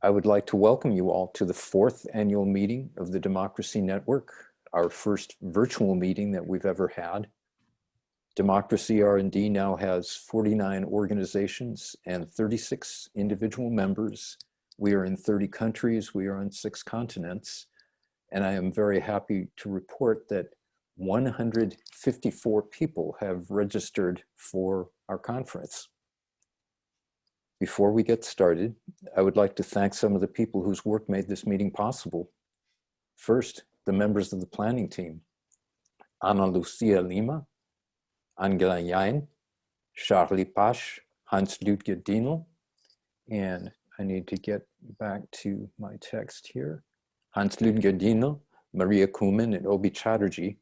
I would like to welcome you all to the 4th annual meeting of the Democracy Network, our first virtual meeting that we've ever had. Democracy R&D now has 49 organizations and 36 individual members. We are in 30 countries, we are on 6 continents, and I am very happy to report that 154 people have registered for our conference. Before we get started, I would like to thank some of the people whose work made this meeting possible. First, the members of the planning team: Ana Lucia Lima, Angela Jain, Charlie Pasch, Hans-Ludger Dienel, and I need to get back to my text here. Hans-Ludger Dienel, Maria Kumin, and Obi Chatterjee.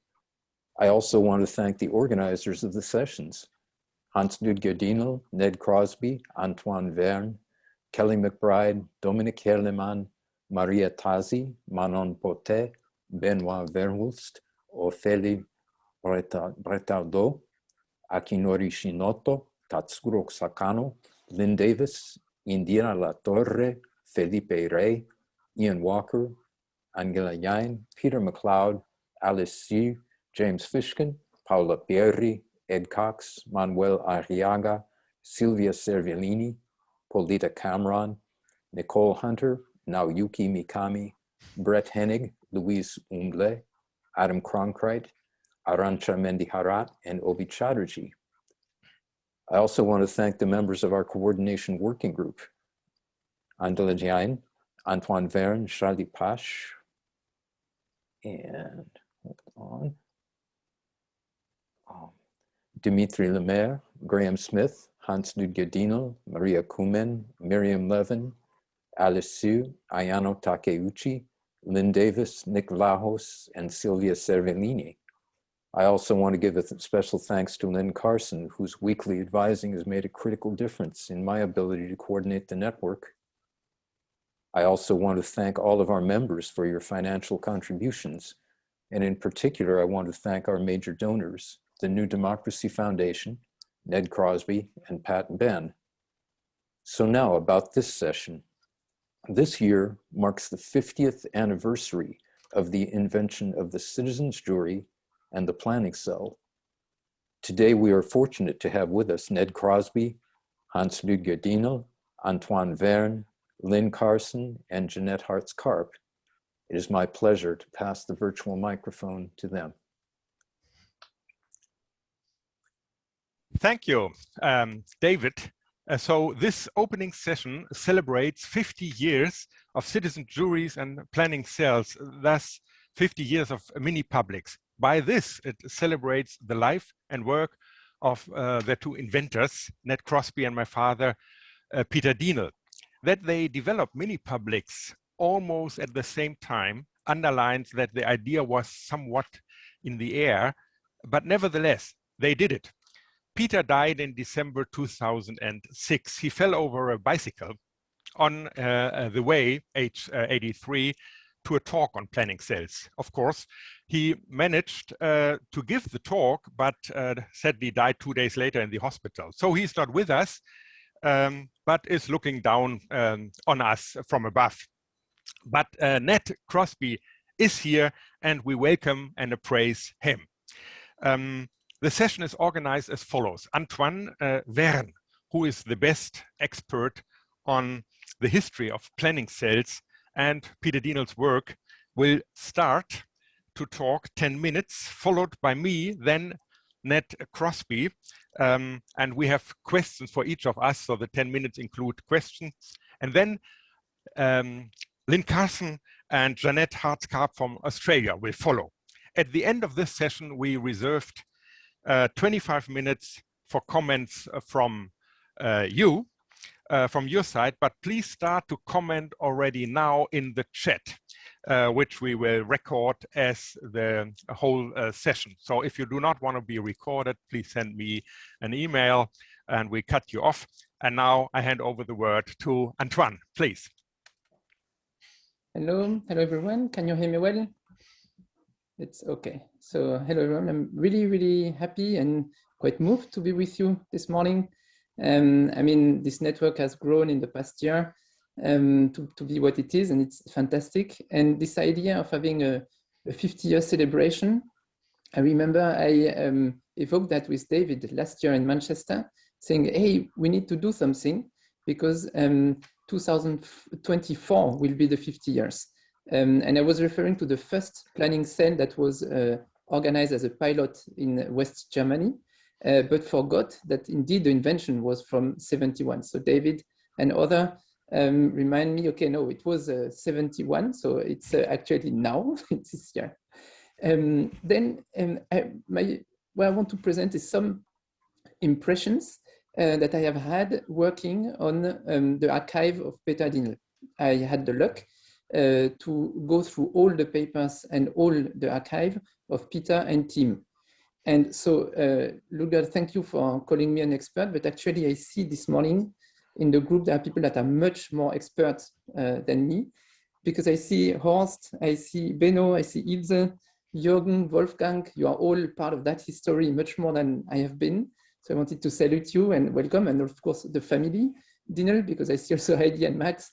I also want to thank the organizers of the sessions: Hans-Ludger Dienel, Ned Crosby, Antoine Verne, Kelly McBride, Dominic Herleman, Maria Tazi, Manon Potet, Benoit Verhulst, Ophélie Bretardot, Akinori Shinoto, Tatsuro Sakano, Lynn Davis, Indira Latorre, Felipe Rey, Ian Walker, Angela Jain, Peter McLeod, Alice C., James Fishkin, Paula Pierri, Ed Cox, Manuel Arriaga, Silvia Cervellini, Polita Cameron, Nicole Hunter, Naoyuki Mikami, Brett Hennig, Louise Umble, Adam Cronkrite, Arancha Mendiharat, and Obi Chatterjee. I also want to thank the members of our coordination working group: Angela Jain, Antoine Verne, Charlie Pasch, and hold on, Dimitri Lemaire, Graham Smith, Hans-Ludger Dienel, Maria Kumin, Miriam Levin, Alice Sue, Ayano Takeuchi, Lynn Davis, Nick Vlahos, and Silvia Cervellini. I also want to give a special thanks to Lynn Carson, whose weekly advising has made a critical difference in my ability to coordinate the network. I also want to thank all of our members for your financial contributions. And in particular, I want to thank our major donors: the New Democracy Foundation, Ned Crosby, and Pat Ben. So now about this session. This year marks the 50th anniversary of the invention of the Citizens Jury and the Planning Cell. Today we are fortunate to have with us Ned Crosby, Hans-Ludger Dienel, Antoine Verne, Lynn Carson, and Jeanette Hartz-Karp. It is my pleasure to pass the virtual microphone to them. Thank you, David. So this opening session celebrates 50 years of citizen juries and planning cells, thus 50 years of mini-publics. By this, it celebrates the life and work of the 2 inventors, Ned Crosby and my father, Peter Dienel. That they developed mini-publics almost at the same time underlines that the idea was somewhat in the air, but nevertheless, they did it. Peter died in December 2006. He fell over a bicycle on the way, age 83, to a talk on planning cells. Of course, he managed to give the talk, but sadly died 2 days later in the hospital. So he's not with us, but is looking down on us from above. But Ned Crosby is here, and we welcome and appraise him. The session is organized as follows. Antoine Verne, who is the best expert on the history of planning cells and Peter Dienel's work, will start to talk 10 minutes, followed by me, then Ned Crosby. And we have questions for each of us, so the 10 minutes include questions. And then Lynn Carson and Jeanette Hartz-Karp from Australia will follow. At the end of this session, we reserved 25 minutes for comments from you, from your side, but please start to comment already now in the chat, which we will record as the whole session. So if you do not want to be recorded, please send me an email and we cut you off. And now I hand over the word to Antoine, please. Hello everyone. Can you hear me well? It's okay. So hello everyone. I'm really happy and quite moved to be with you this morning. I mean, this network has grown in the past year, to be what it is, and it's fantastic. And this idea of having a 50-year celebration, I remember I evoked that with David last year in Manchester, saying, hey, we need to do something because 2024 will be the 50 years. And I was referring to the first planning cell that was organized as a pilot in West Germany, but forgot that indeed the invention was from 71. So David and other remind me, okay, no, it was 71, so it's actually now, it's this year. What I want to present is some impressions that I have had working on the archive of Peter Dinel. I had the luck to go through all the papers and all the archive of Peter and team. And so, Luger, thank you for calling me an expert, but actually I see this morning in the group there are people that are much more expert than me, because I see Horst, I see Benno, I see Ilse, Jürgen, Wolfgang, you are all part of that history much more than I have been. So I wanted to salute you and welcome, and of course the family, Dinel, because I see also Heidi and Max,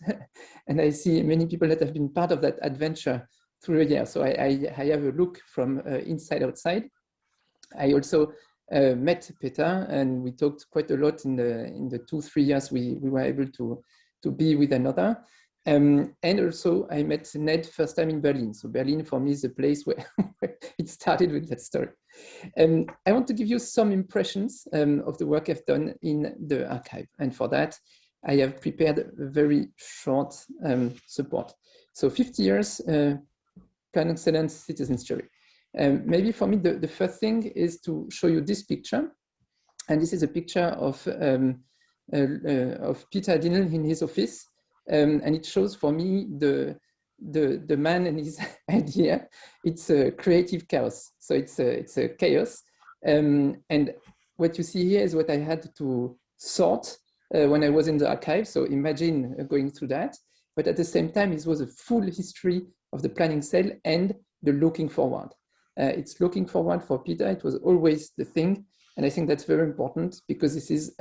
and I see many people that have been part of that adventure through a year. So I have a look from inside outside. I also met Peter, and we talked quite a lot in the 2-3 years we were able to be with another. And also I met Ned first time in Berlin. So Berlin for me is a place where it started with that story. I want to give you some impressions of the work I've done in the archive. And for that, I have prepared a very short support. So 50 years, Plan Excellence Citizens Jury. Maybe for me, the first thing is to show you this picture. And this is a picture of Peter Dinel in his office. And it shows for me the man and his idea. It's a creative chaos. So it's a chaos. And what you see here is what I had to sort when I was in the archive. So imagine going through that. But at the same time, it was a full history of the planning cell and the looking forward. It's looking forward for Peter. It was always the thing. And I think that's very important because this is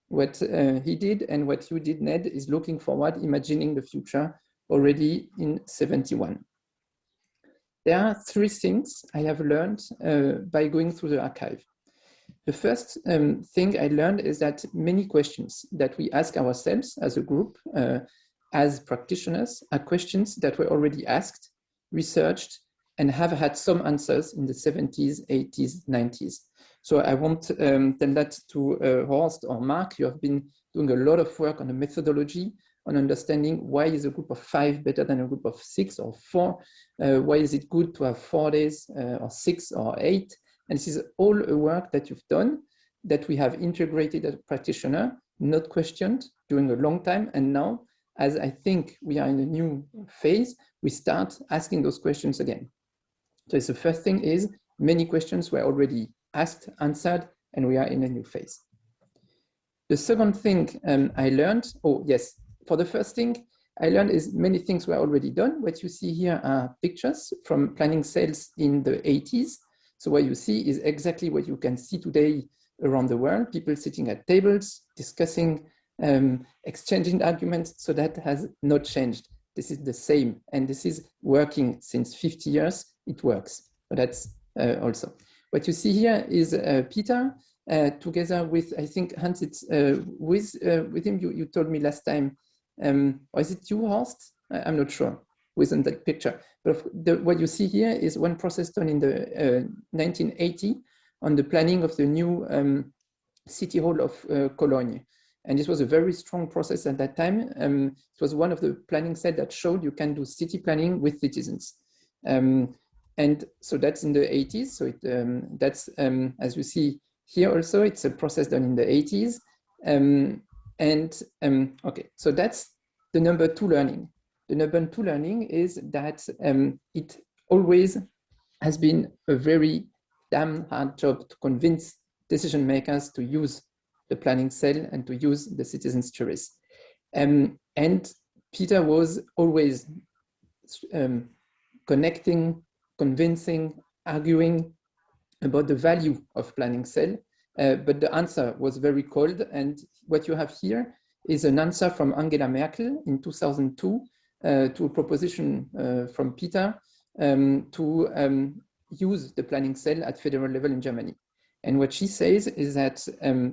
what he did, and what you did, Ned, is looking forward, imagining the future already in 71. There are 3 things I have learned by going through the archive. The first thing I learned is that many questions that we ask ourselves as a group, as practitioners, are questions that were already asked, researched, and have had some answers in the 70s, 80s, 90s. So I won't tell that to Horst or Mark. You have been doing a lot of work on the methodology, on understanding why is a group of 5 better than a group of 6 or 4? Why is it good to have 4 days or 6 or 8? And this is all a work that you've done, that we have integrated as a practitioner, not questioned during a long time. And now, as I think we are in a new phase, we start asking those questions again. So the first thing is many questions were already asked, answered, and we are in a new phase. The second thing I learned, for the first thing I learned is many things were already done. What you see here are pictures from planning cells in the 80s. So what you see is exactly what you can see today around the world, people sitting at tables, discussing, exchanging arguments. So that has not changed. This is the same, and this is working since 50 years. It works, but that's also. What you see here is Peter together with, I think, Hans, it's with him, you told me last time, or is it you, Horst? I'm not sure, who is in that picture. But what you see here is one process done in the 1980 on the planning of the new city hall of Cologne. And this was a very strong process at that time. It was one of the planning sets that showed you can do city planning with citizens. And so that's in the 80s. So that's, as you see here also, it's a process done in the 80s. Okay, so that's the number 2 learning. The number 2 learning is that it always has been a very damn hard job to convince decision makers to use the planning cell and to use the citizens' juries. And Peter was always connecting, convincing, arguing about the value of planning cell, but the answer was very cold. And what you have here is an answer from Angela Merkel in 2002 to a proposition from Peter to use the planning cell at federal level in Germany. And what she says is that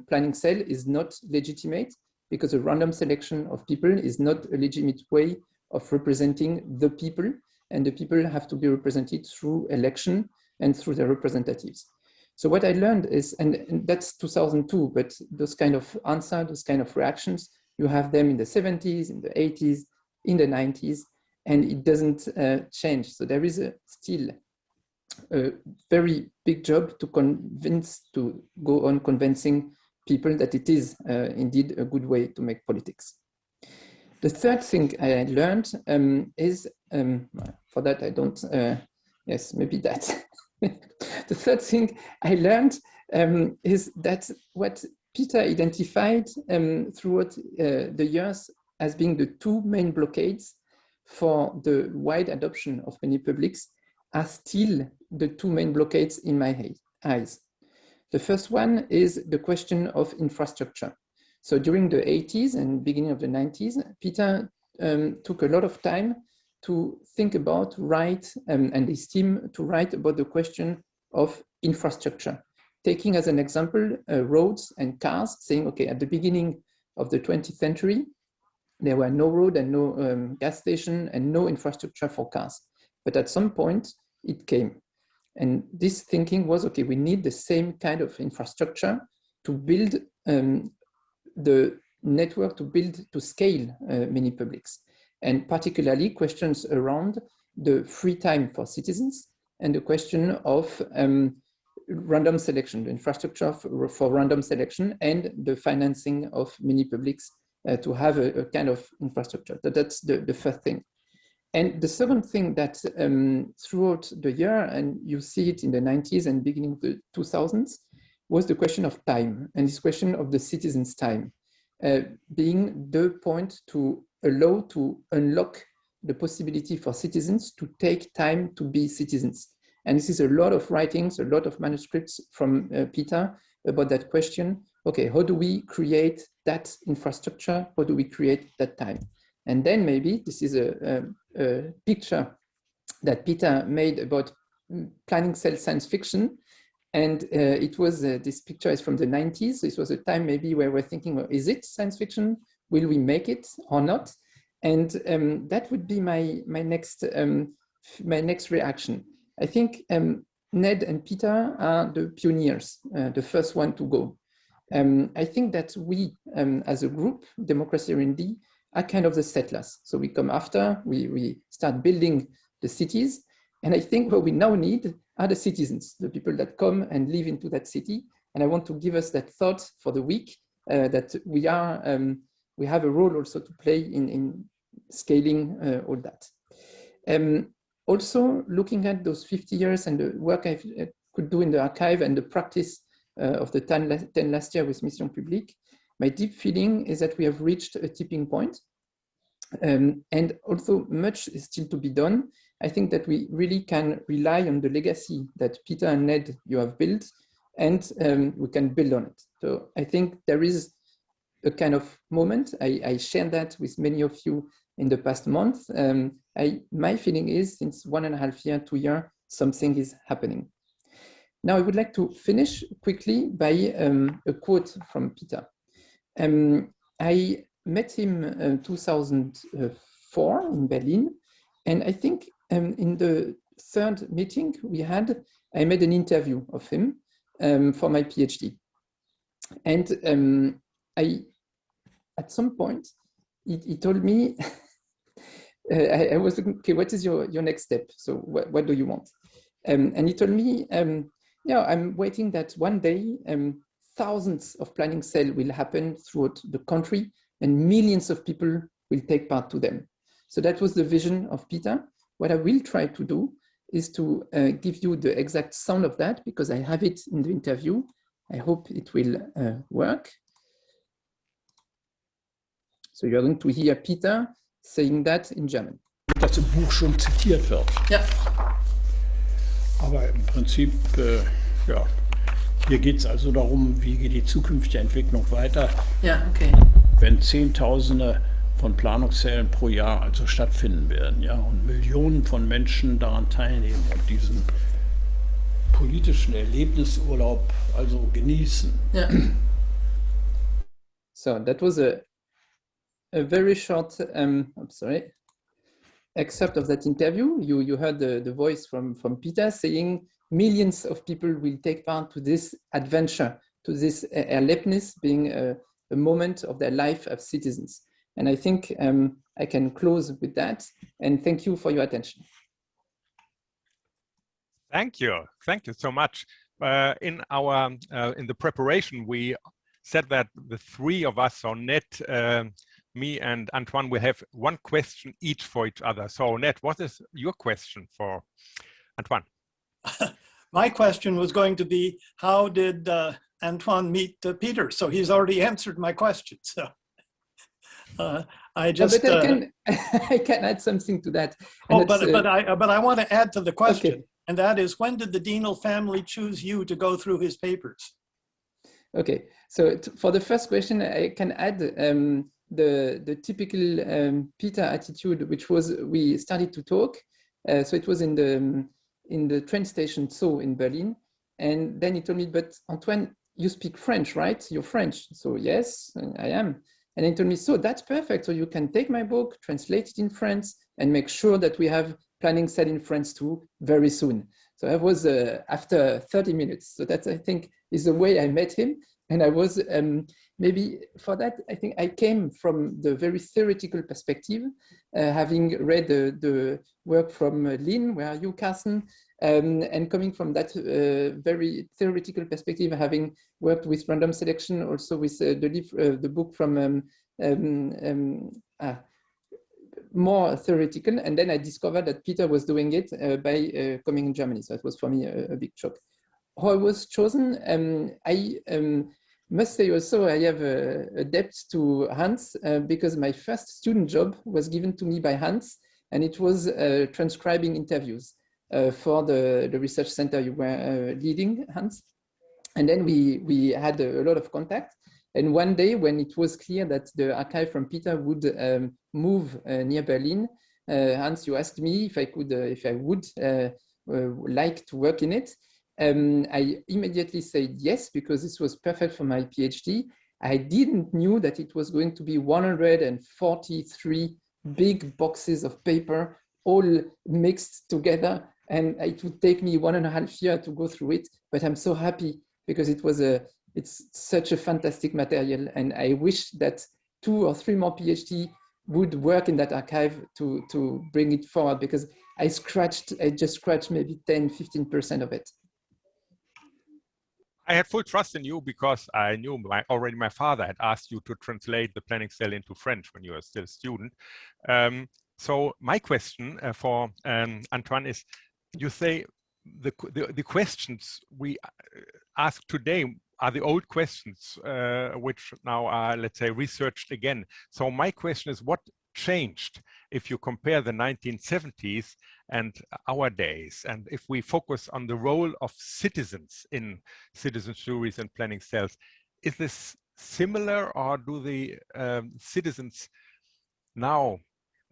planning cell is not legitimate because a random selection of people is not a legitimate way of representing the people, and the people have to be represented through election and through their representatives. So what I learned is, and that's 2002, but those kind of answers, those kind of reactions, you have them in the 70s, in the 80s, in the 90s, and it doesn't change. So there is still a very big job to go on convincing people that it is indeed a good way to make politics. The third thing I learned is, for that I don't, yes, maybe that. The third thing I learned is that what Peter identified throughout the years as being the two main blockades for the wide adoption of many publics are still the two main blockades in my eyes. The first one is the question of infrastructure. So during the 80s and beginning of the 90s, Peter took a lot of time to think about, and his team to write about the question of infrastructure, taking as an example roads and cars, saying, okay, at the beginning of the 20th century, there were no road and no gas station and no infrastructure for cars. But at some point, it came. And this thinking was, okay, we need the same kind of infrastructure to build the network, to scale many publics. And particularly questions around the free time for citizens and the question of random selection, the infrastructure for random selection and the financing of many publics to have a kind of infrastructure. So that's the first thing. And the second thing that throughout the year, and you see it in the 90s and beginning of the 2000s, was the question of time, and this question of the citizens' time being the point to allow to unlock the possibility for citizens to take time to be citizens. And this is a lot of writings, a lot of manuscripts from Peter about that question. Okay, how do we create that infrastructure? How do we create that time? And then maybe this is a picture that Peter made about planning cell science fiction. And it was, this picture is from the 90s. So this was a time maybe where we're thinking, well, is it science fiction? Will we make it or not? And that would be my next reaction. I think Ned and Peter are the pioneers, the first one to go. I think that we, as a group, Democracy R&D, are kind of the settlers. So we come after, we start building the cities. And I think what we now need are the citizens, the people that come and live into that city. And I want to give us that thought for the week that we have a role also to play in scaling all that. Also, looking at those 50 years and the work I could do in the archive and the practice of the 10 last year with Mission Publique, my deep feeling is that we have reached a tipping point. And although much is still to be done, I think that we really can rely on the legacy that Peter and Ned, you have built, and we can build on it. So I think there is a kind of moment. I shared that with many of you in the past month. My feeling is since 1.5 years, 2 years, something is happening. Now I would like to finish quickly by a quote from Peter. I met him in 2004 in Berlin, and I think in the third meeting we had, I made an interview of him for my PhD. And at some point, he told me, I was looking, okay, what is your next step? So what do you want? And he told me, yeah, I'm waiting that one day, thousands of planning cells will happen throughout the country and millions of people will take part to them. So that was the vision of Peter. What I will try to do is to give you the exact sound of that because I have it in the interview. I hope it will work. So you're going to hear Peter saying that in German. Das im Buch schon zitiert wird. Ja. Aber im Prinzip, ja, hier geht es also darum, wie geht die zukünftige Entwicklung weiter. Ja, okay. wenn Zehntausende von Planungssälen pro Jahr also stattfinden werden, ja, und Millionen von Menschen daran teilnehmen und diesen politischen Erlebnisurlaub also genießen. Yeah. So that was a very short, I'm sorry, excerpt of that interview. You heard the voice from Peter saying millions of people will take part to this adventure, to this Erlebnis being a moment of their life as citizens. And I think I can close with that. And thank you for your attention. Thank you so much. In the preparation, we said that the three of us, so Ned, me and Antoine, will have one question each for each other. So Ned, what is your question for Antoine? My question was going to be, how did Antoine meet Peter? So he's already answered my question. So I just I can add something to that. And but I want to add to the question, okay. And that is, when did the Dienel family choose you to go through his papers? Okay, so for the first question, I can add the typical Peter attitude, which was we started to talk. So it was in the train station Zoo in Berlin, and then he told me, "But Antoine, you speak French, right? You're French." So yes, I am. And he told me, "So that's perfect. So you can take my book, translate it in French, and make sure that we have planning set in France too very soon." So I was after 30 minutes. So that, I think, is the way I met him. And I was maybe for that, I think I came from the very theoretical perspective, having read the work from Lynn, where are you, Carson? And coming from that very theoretical perspective, having worked with random selection, also with the book from more theoretical. And then I discovered that Peter was doing it by coming in Germany. So it was for me a big shock. How I was chosen, I must say also I have a debt to Hans because my first student job was given to me by Hans, and it was transcribing interviews for the research center you were leading, Hans. And then we had a lot of contact. And one day when it was clear that the archive from Peter would move near Berlin, Hans, you asked me if I would like to work in it. I immediately said yes, because this was perfect for my PhD. I didn't know that it was going to be 143 big boxes of paper, all mixed together, and it would take me 1.5 years to go through it. But I'm so happy because it's such a fantastic material, and I wish that 2 or 3 more PhD would work in that archive to bring it forward, because I just scratched maybe 10–15% of it. I had full trust in you because I knew already my father had asked you to translate the planning cell into French when you were still a student. So my question for Antoine is, you say the questions we ask today are the old questions which now are, let's say, researched again. So my question is, what changed if you compare the 1970s and our days, and if we focus on the role of citizens in citizens juries and planning cells? Is this similar, or do the citizens now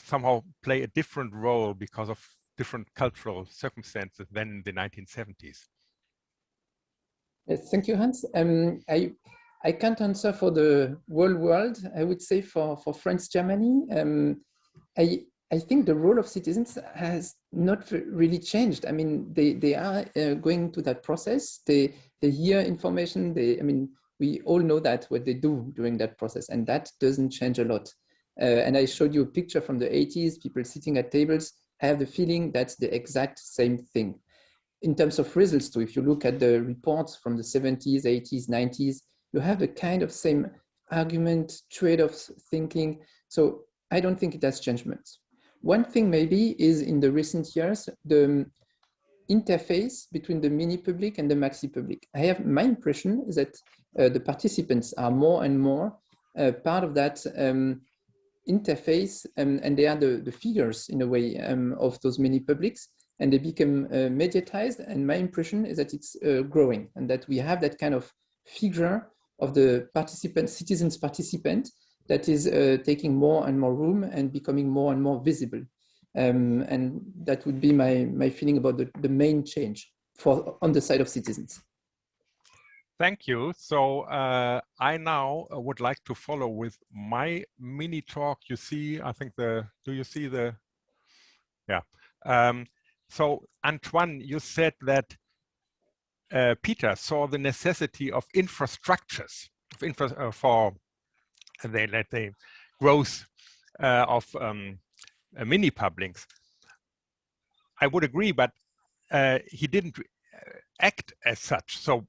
somehow play a different role because of different cultural circumstances than in the 1970s? Yes, thank you, Hans. I can't answer for the whole world. I would say for France, Germany, I think the role of citizens has not really changed. I mean, they are going to that process. They hear information. We all know that what they do during that process, and that doesn't change a lot. And I showed you a picture from the 80s, people sitting at tables. I have the feeling that's the exact same thing. In terms of results too, if you look at the reports from the 70s, 80s, 90s, you have the kind of same argument, trade-offs thinking. So I don't think it has changed much. One thing maybe is in the recent years, the interface between the mini public and the maxi public. My impression is that the participants are more and more part of that interface, and they are the figures in a way of those mini publics, and they become mediatized. And my impression is that it's growing, and that we have that kind of figure of the participant, citizens participant, that is taking more and more room and becoming more and more visible. And that would be my feeling about the main change on the side of citizens. Thank you. So I now would like to follow with my mini talk. You see, I think do you see the, yeah. So Antoine, you said that Peter saw the necessity of infrastructures for the growth of mini publics. I would agree, but he didn't act as such. So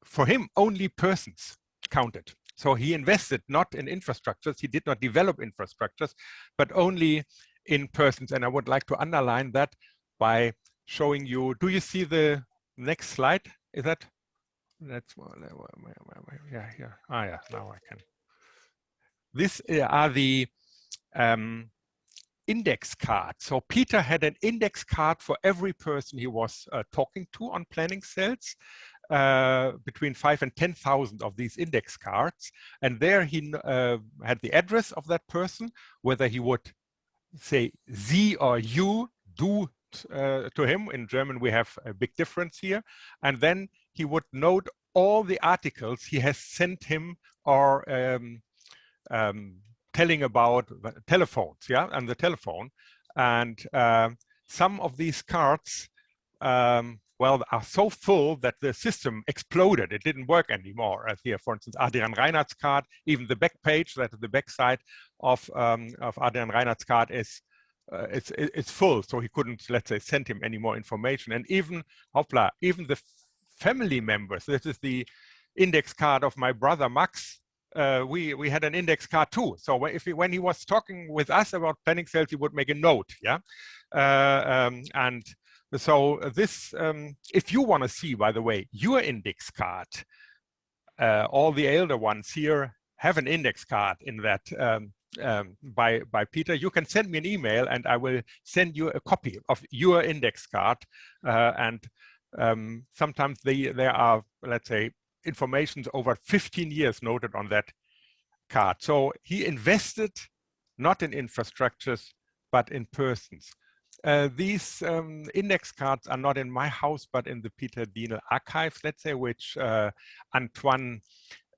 for him, only persons counted. So he invested not in infrastructures, he did not develop infrastructures, but only in persons. And I would like to underline that by showing you, do you see the next slide? Is that, that's, yeah, here. Ah, yeah, now I can. These are the index cards. So Peter had an index card for every person he was talking to on planning cells. Between 5 and 10,000 of these index cards, and there he had the address of that person, whether he would say Sie or you, du to him. In German we have a big difference here, and then he would note all the articles he has sent him or telling about telephones, yeah, and the telephone, and some of these cards well, are so full that the system exploded. It didn't work anymore. As here, for instance, Adrian Reinert's card, even the back page, that is the back side of Adrian Reinert's card is it's full. So he couldn't, let's say, send him any more information. And even, hopla, even the family members, this is the index card of my brother Max. We had an index card too. So when he was talking with us about planning cells, he would make a note, yeah? And so this, if you want to see, by the way, your index card, all the elder ones here have an index card in that by Peter. You can send me an email and I will send you a copy of your index card. And sometimes there are, let's say, informations over 15 years noted on that card. So he invested not in infrastructures, but in persons. These index cards are not in my house, but in the Peter Dienel archives, let's say, which Antoine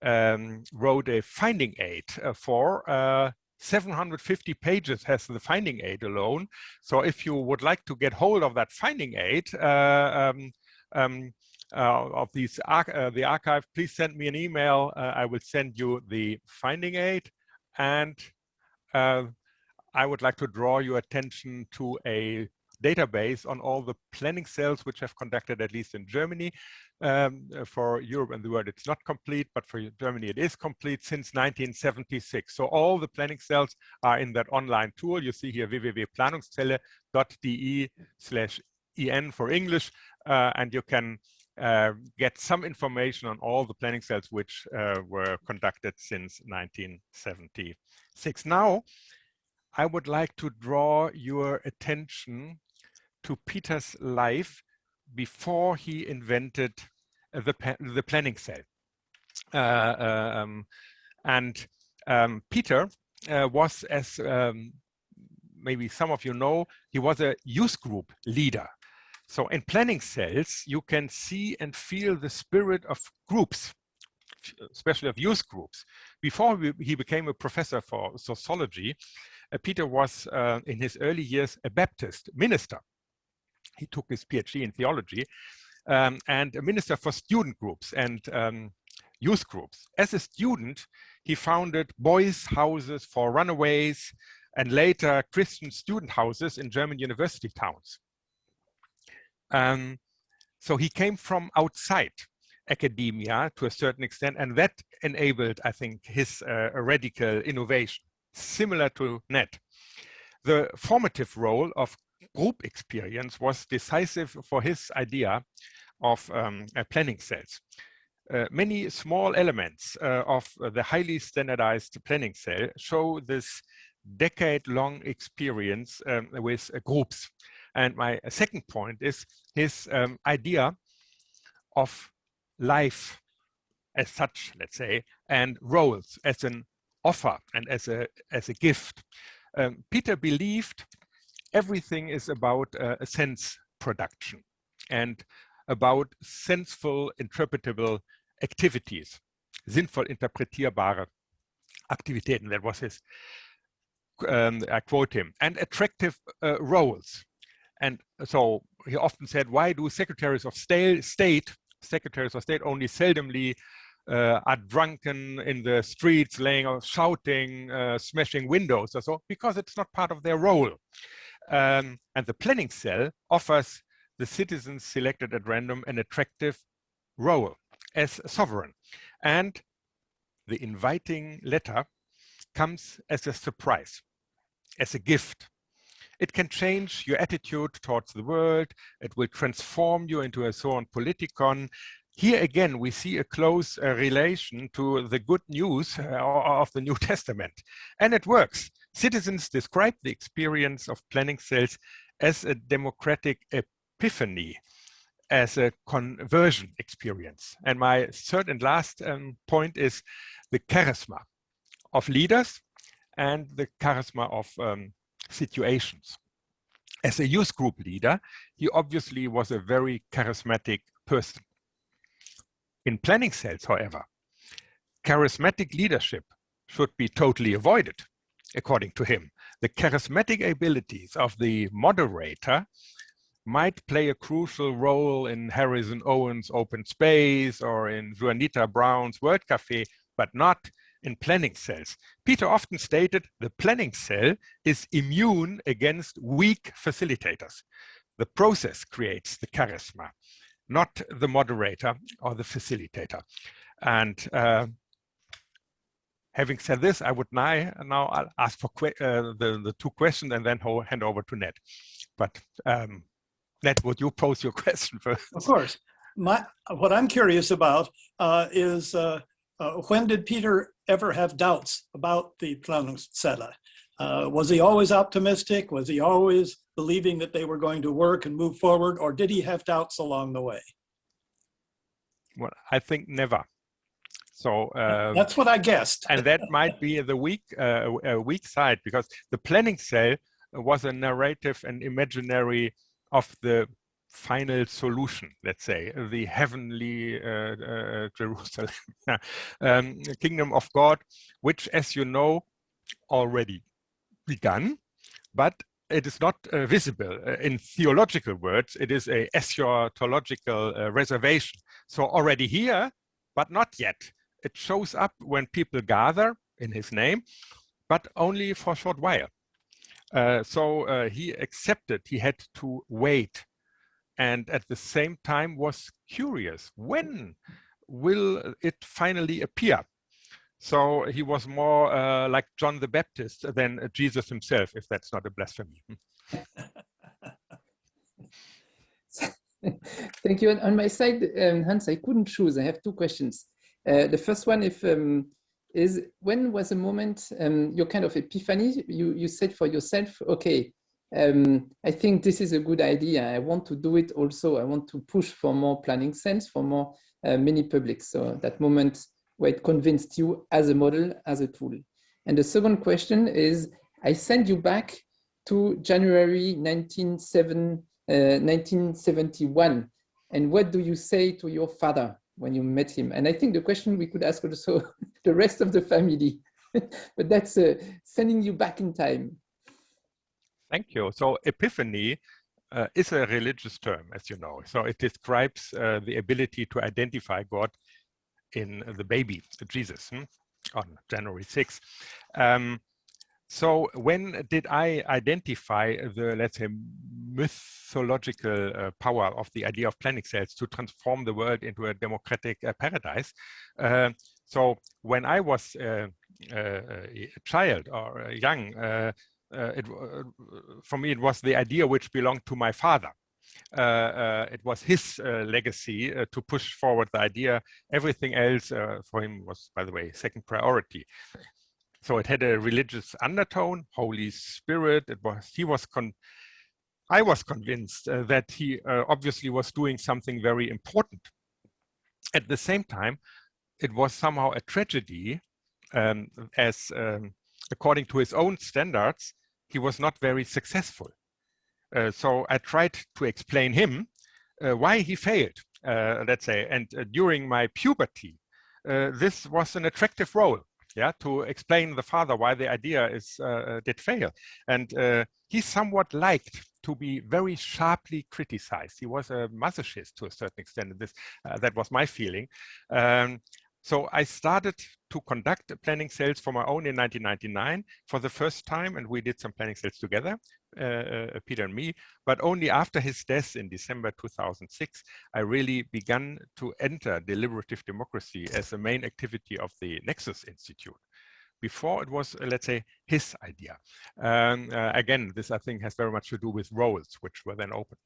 wrote a finding aid for. 750 pages has the finding aid alone. So if you would like to get hold of that finding aid of these the archive, please send me an email. I will send you the finding aid, and I would like to draw your attention to a database on all the planning cells which have conducted, at least in Germany. For Europe and the world, it's not complete, but for Germany, it is complete since 1976. So all the planning cells are in that online tool. You see here www.planungszelle.de/en for English, and you can get some information on all the planning cells which were conducted since 1976. Now, I would like to draw your attention to Peter's life before he invented the planning cell. Peter was, as maybe some of you know, he was a youth group leader. So in planning cells, you can see and feel the spirit of groups, especially of youth groups. Before he became a professor for sociology, Peter was, in his early years, a Baptist minister. He took his PhD in theology, and a minister for student groups and youth groups. As a student, he founded boys' houses for runaways and later Christian student houses in German university towns. So he came from outside academia to a certain extent, and that enabled, I think, his radical innovation, similar to Ned. The formative role of group experience was decisive for his idea of planning cells. Many small elements of the highly standardized planning cell show this decade-long experience with groups. And my second point is his idea of life as such, let's say, and roles as an offer and as a gift. Peter believed everything is about a sense production and about senseful, interpretable activities, sinnvoll interpretierbare Aktivitäten. That was his, I quote him, and attractive roles. And so he often said, why do secretaries of state only seldomly are drunken in the streets, shouting, smashing windows or so? Because it's not part of their role. And the planning cell offers the citizens selected at random an attractive role as sovereign. And the inviting letter comes as a surprise, as a gift. It can change your attitude towards the world. It will transform you into a Zoon Politikon. Here again, we see a close relation to the good news of the New Testament. And it works. Citizens describe the experience of planning cells as a democratic epiphany, as a conversion experience. And my third and last point is the charisma of leaders and the charisma of situations. As a youth group leader, he obviously was a very charismatic person. In planning cells, however, charismatic leadership should be totally avoided, according to him. The charismatic abilities of the moderator might play a crucial role in Harrison Owen's Open Space or in Juanita Brown's World Café, but not in planning cells. Peter often stated the planning cell is immune against weak facilitators. The process creates the charisma, not the moderator or the facilitator. And having said this, I would now I'll ask for the two questions and then hand over to Ned. But Ned, would you pose your question first? Of course. What I'm curious about is when did Peter ever have doubts about the Planungszelle? Was he always optimistic? Was he always believing that they were going to work and move forward? Or did he have doubts along the way? Well, I think never. So that's what I guessed. And that might be the weak side, because the planning cell was a narrative and imaginary of the final solution, let's say, the heavenly Jerusalem, kingdom of God, which, as you know, already begun, but it is not visible. In theological words, it is a eschatological reservation. So already here, but not yet. It shows up when people gather in his name, but only for a short while. So he accepted he had to wait, and at the same time was curious, when will it finally appear? So he was more like John the Baptist than Jesus himself, if that's not a blasphemy. Thank you. On my side, Hans, I couldn't choose. I have two questions. The first one is when was the moment, your kind of epiphany, you said for yourself, okay, I think this is a good idea. I want to do it also. I want to push for more planning cells, for more mini publics. So that moment where it convinced you as a model, as a tool. And the second question is, I send you back to January 1971. And what do you say to your father when you met him? And I think the question we could ask also the rest of the family, but that's sending you back in time. Thank you. So epiphany is a religious term, as you know. So it describes the ability to identify God in the baby, Jesus, on January 6th. So when did I identify the, let's say, mythological power of the idea of planning cells to transform the world into a democratic paradise? So when I was a child or young, for me, it was the idea which belonged to my father. It was his legacy to push forward the idea. Everything else for him was, by the way, second priority. So it had a religious undertone, Holy Spirit. I was convinced that he obviously was doing something very important. At the same time, it was somehow a tragedy as according to his own standards, he was not very successful. So I tried to explain him why he failed, let's say. And during my puberty, this was an attractive role, yeah, to explain the father why the idea did fail. And he somewhat liked to be very sharply criticized. He was a masochist to a certain extent. And that was my feeling. So I started to conduct planning sales for my own in 1999 for the first time, and we did some planning sales together, Peter and me, but only after his death in December 2006, I really began to enter deliberative democracy as the main activity of the Nexus Institute. Before it was, let's say, his idea. Again, this I think has very much to do with roles, which were then open.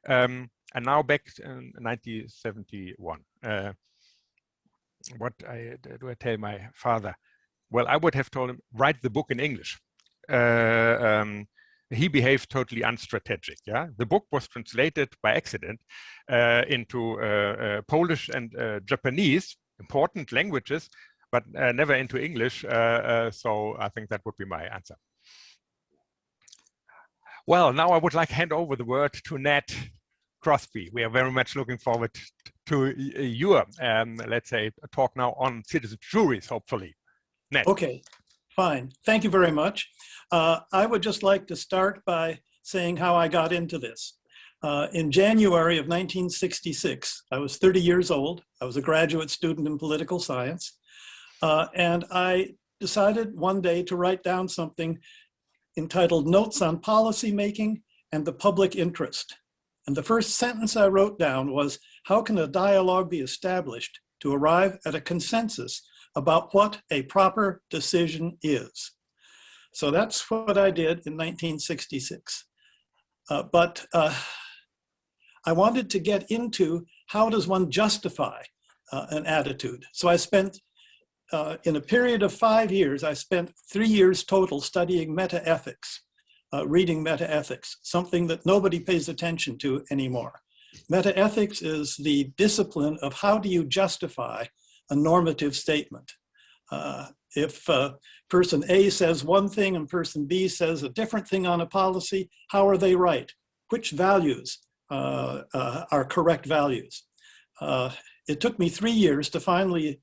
And now back in 1971. What do I tell my father? Well, I would have told him, write the book in English. He behaved totally unstrategic. Yeah, the book was translated by accident into Polish and Japanese, important languages, but never into English. So I think that would be my answer. Well, now I would like to hand over the word to Nat Crosby. We are very much looking forward to your, let's say, talk now on citizen juries, hopefully. Nat. Okay, fine. Thank you very much. I would just like to start by saying how I got into this. In January of 1966, I was 30 years old. I was a graduate student in political science. And I decided one day to write down something entitled Notes on Policymaking and the Public Interest. And the first sentence I wrote down was, how can a dialogue be established to arrive at a consensus about what a proper decision is? So that's what I did in 1966. But I wanted to get into how does one justify an attitude. So I spent, in a period of 5 years, I spent 3 years total studying metaethics. Reading metaethics, something that nobody pays attention to anymore. Metaethics is the discipline of how do you justify a normative statement. If person A says one thing and person B says a different thing on a policy, how are they right? Which values are correct values? It took me 3 years to finally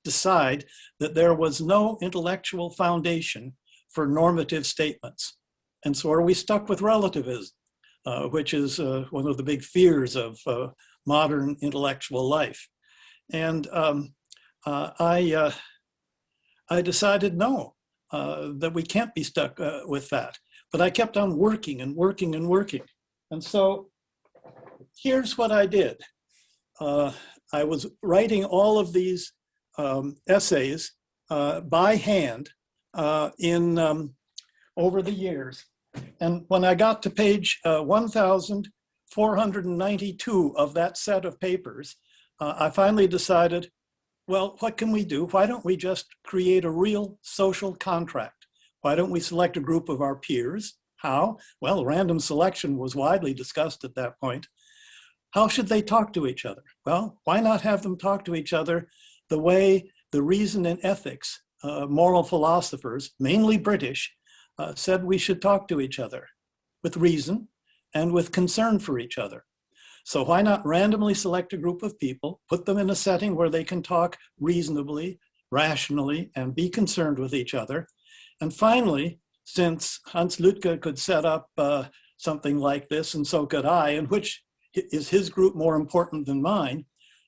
decide that there was no intellectual foundation for normative statements. And so are we stuck with relativism, which is one of the big fears of modern intellectual life. And I decided no, that we can't be stuck with that. But I kept on working and working and working. And so here's what I did. I was writing all of these essays by hand over the years. And when I got to page 1,492 of that set of papers, I finally decided, well, what can we do? Why don't we just create a real social contract? Why don't we select a group of our peers? How? Well, random selection was widely discussed at that point. How should they talk to each other? Well, why not have them talk to each other the way the reason and ethics, moral philosophers, mainly British, said we should talk to each other with reason and with concern for each other. So why not randomly select a group of people, put them in a setting where they can talk reasonably, rationally, and be concerned with each other. And finally, since Hans Lütke could set up something like this, and so could I, in which is his group more important than mine,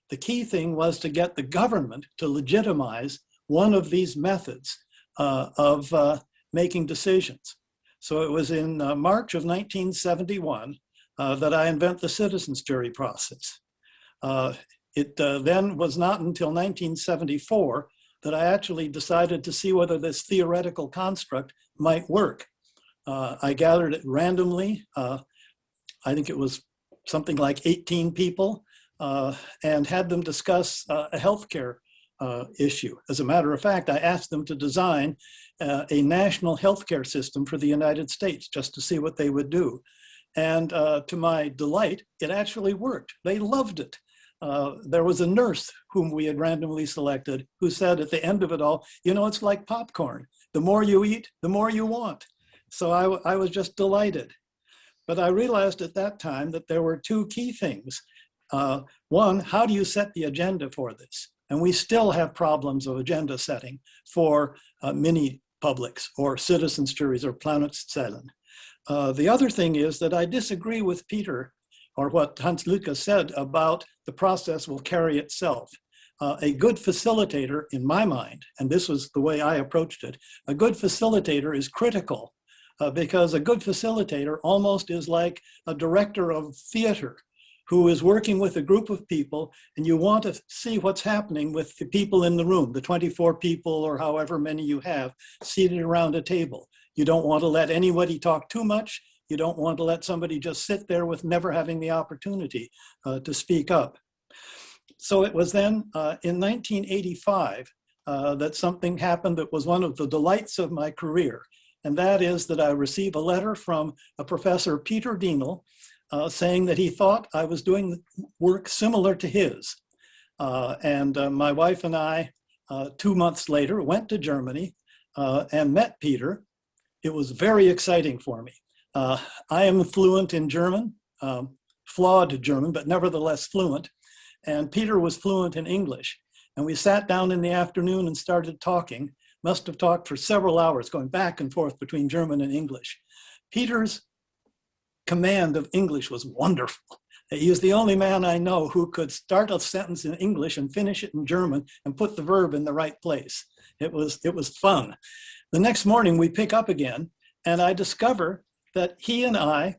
the key thing was to get the government to legitimize one of these methods of making decisions. So it was in March of 1971 that I invent the citizens jury process. It then was not until 1974 that I actually decided to see whether this theoretical construct might work. I gathered it randomly. I think it was something like 18 people and had them discuss a healthcare issue. As a matter of fact, I asked them to design a national healthcare system for the United States just to see what they would do. And to my delight, it actually worked. They loved it. there was a nurse whom we had randomly selected who said at the end of it all, you know, it's like popcorn. The more you eat, the more you want. So I was just delighted. But I realized at that time that there were two key things. One, how do you set the agenda for this? And we still have problems of agenda setting for mini publics or citizens juries or Planungszellen. The other thing is that I disagree with Peter, or what Hans Lucas said about the process will carry itself. A good facilitator, in my mind, and this was the way I approached it, a good facilitator is critical because a good facilitator almost is like a director of theater who is working with a group of people, and you want to see what's happening with the people in the room, the 24 people or however many you have seated around a table. You don't want to let anybody talk too much. You don't want to let somebody just sit there with never having the opportunity to speak up. So it was then in 1985 that something happened that was one of the delights of my career. And that is that I received a letter from a professor, Peter Dienel, saying that he thought I was doing work similar to his. My wife and I, 2 months later, went to Germany and met Peter. It was very exciting for me. I am fluent in German, flawed German, but nevertheless fluent. And Peter was fluent in English. And we sat down in the afternoon and started talking, must have talked for several hours, going back and forth between German and English. Peter's command of English was wonderful. He is the only man I know who could start a sentence in English and finish it in German and put the verb in the right place. It was fun. The next morning we pick up again, and I discover that he and I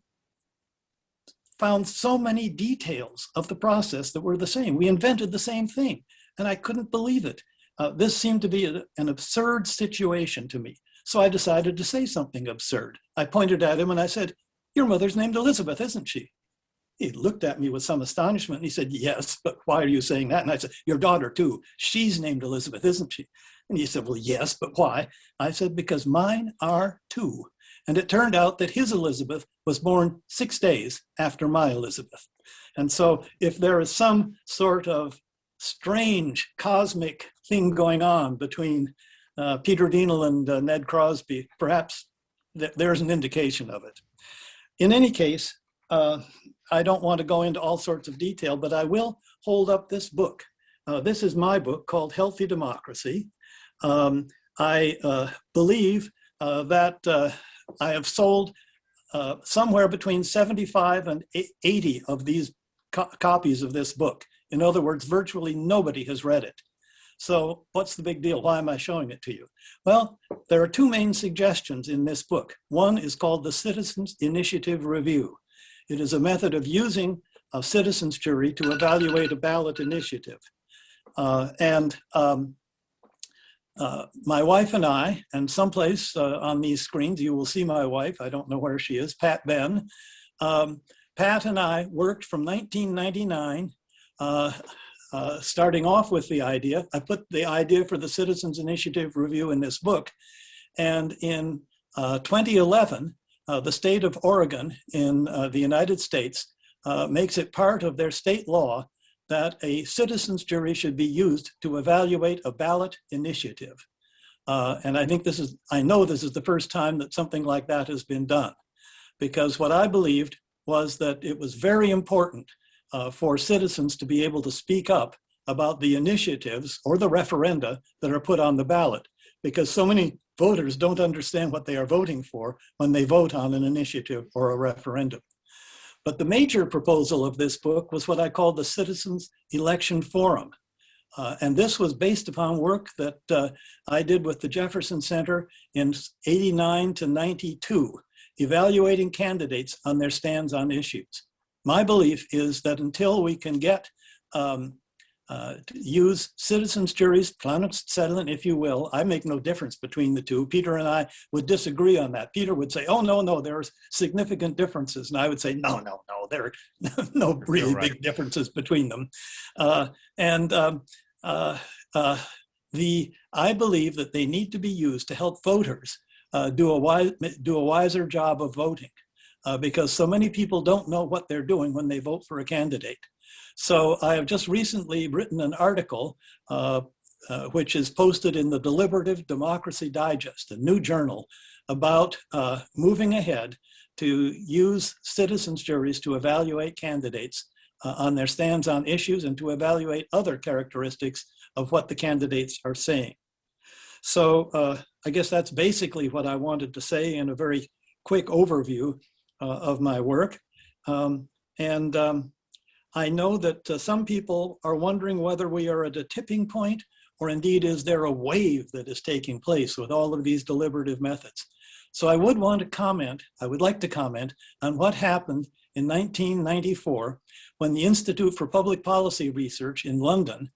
found so many details of the process that were the same. We invented the same thing, and I couldn't believe it. This seemed to be an absurd situation to me. So I decided to say something absurd. I pointed at him and I said, "Your mother's named Elizabeth, isn't she?" He looked at me with some astonishment and he said, "Yes, but why are you saying that?" And I said, "Your daughter too, she's named Elizabeth, isn't she?" And he said, "Well, yes, but why?" I said, "Because mine are too." And it turned out that his Elizabeth was born 6 days after my Elizabeth. And so if there is some sort of strange cosmic thing going on between Peter Dienel and Ned Crosby, perhaps there's an indication of it. In any case, I don't want to go into all sorts of detail, but I will hold up this book. This is my book called Healthy Democracy. I believe that I have sold somewhere between 75 and 80 of these copies of this book. In other words, virtually nobody has read it. So what's the big deal? Why am I showing it to you? Well, there are two main suggestions in this book. One is called the Citizens Initiative Review. It is a method of using a citizens jury to evaluate a ballot initiative. My wife and I, and someplace on these screens, you will see my wife, I don't know where she is, Pat Ben. Pat and I worked from 1999, starting off with the idea. I put the idea for the Citizens Initiative Review in this book. And in 2011, the state of Oregon in the United States makes it part of their state law that a citizens jury should be used to evaluate a ballot initiative. And I know this is the first time that something like that has been done, because what I believed was that it was very important for citizens to be able to speak up about the initiatives or the referenda that are put on the ballot, because so many voters don't understand what they are voting for when they vote on an initiative or a referendum. But the major proposal of this book was what I call the Citizens Election Forum. And this was based upon work that I did with the Jefferson Center in '89 to '92, evaluating candidates on their stands on issues. My belief is that until we can get use citizens juries, Planungszellen, if you will. I make no difference between the two. Peter and I would disagree on that. Peter would say, "Oh, no, there are significant differences." And I would say, no, there are no really big differences between them. I believe that they need to be used to help voters do a wiser job of voting, because so many people don't know what they're doing when they vote for a candidate. So I have just recently written an article which is posted in the Deliberative Democracy Digest, a new journal, about moving ahead to use citizens' juries to evaluate candidates on their stands on issues and to evaluate other characteristics of what the candidates are saying. So I guess that's basically what I wanted to say in a very quick overview of my work. I know that some people are wondering whether we are at a tipping point, or indeed is there a wave that is taking place with all of these deliberative methods. So I would like to comment on what happened in 1994 when the Institute for Public Policy Research in London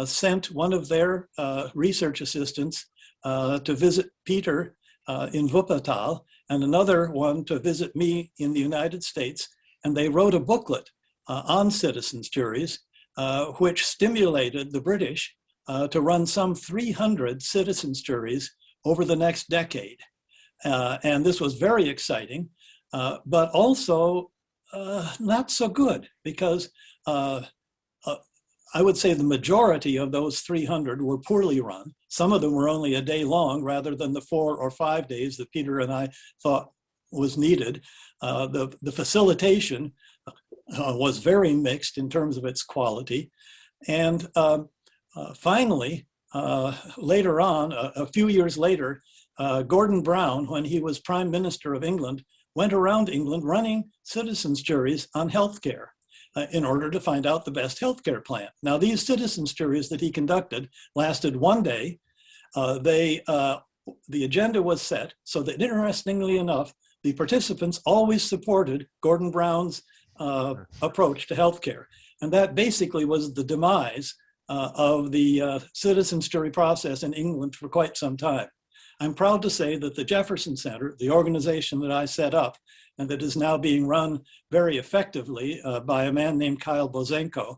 sent one of their research assistants to visit Peter in Wuppertal and another one to visit me in the United States. And they wrote a booklet on citizens' juries, which stimulated the British to run some 300 citizens' juries over the next decade. And this was very exciting, but also not so good, because I would say the majority of those 300 were poorly run. Some of them were only a day long rather than the 4 or 5 days that Peter and I thought was needed. The facilitation was very mixed in terms of its quality. And finally, later on, a few years later, Gordon Brown, when he was Prime Minister of England, went around England running citizens' juries on healthcare in order to find out the best healthcare plan. Now, these citizens' juries that he conducted lasted one day. The agenda was set so that, interestingly enough, the participants always supported Gordon Brown's approach to healthcare. And that basically was the demise of the citizens' jury process in England for quite some time. I'm proud to say that the Jefferson Center, the organization that I set up and that is now being run very effectively by a man named Kyle Bozenko,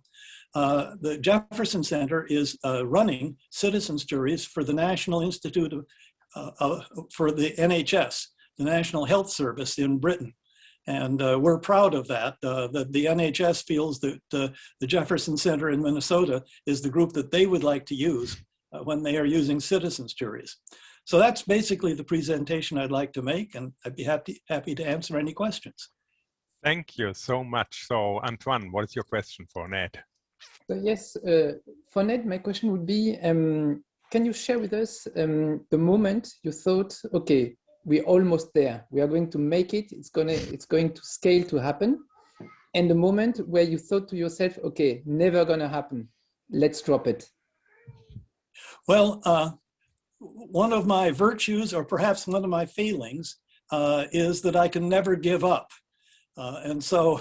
the Jefferson Center is running citizens' juries for the National Institute for the NHS, the National Health Service in Britain. And we're proud of that, that the NHS feels that the Jefferson Center in Minnesota is the group that they would like to use when they are using citizens' juries. So that's basically the presentation I'd like to make, and I'd be happy to answer any questions. Thank you so much. So Antoine, what is your question for Ned? So yes, for Ned, my question would be, can you share with us the moment you thought, okay, we're almost there, we are going to make it, it's going to scale to happen, and the moment where you thought to yourself, okay, never gonna happen, let's drop it? Well, one of my virtues, or perhaps one of my failings, is that I can never give up. And so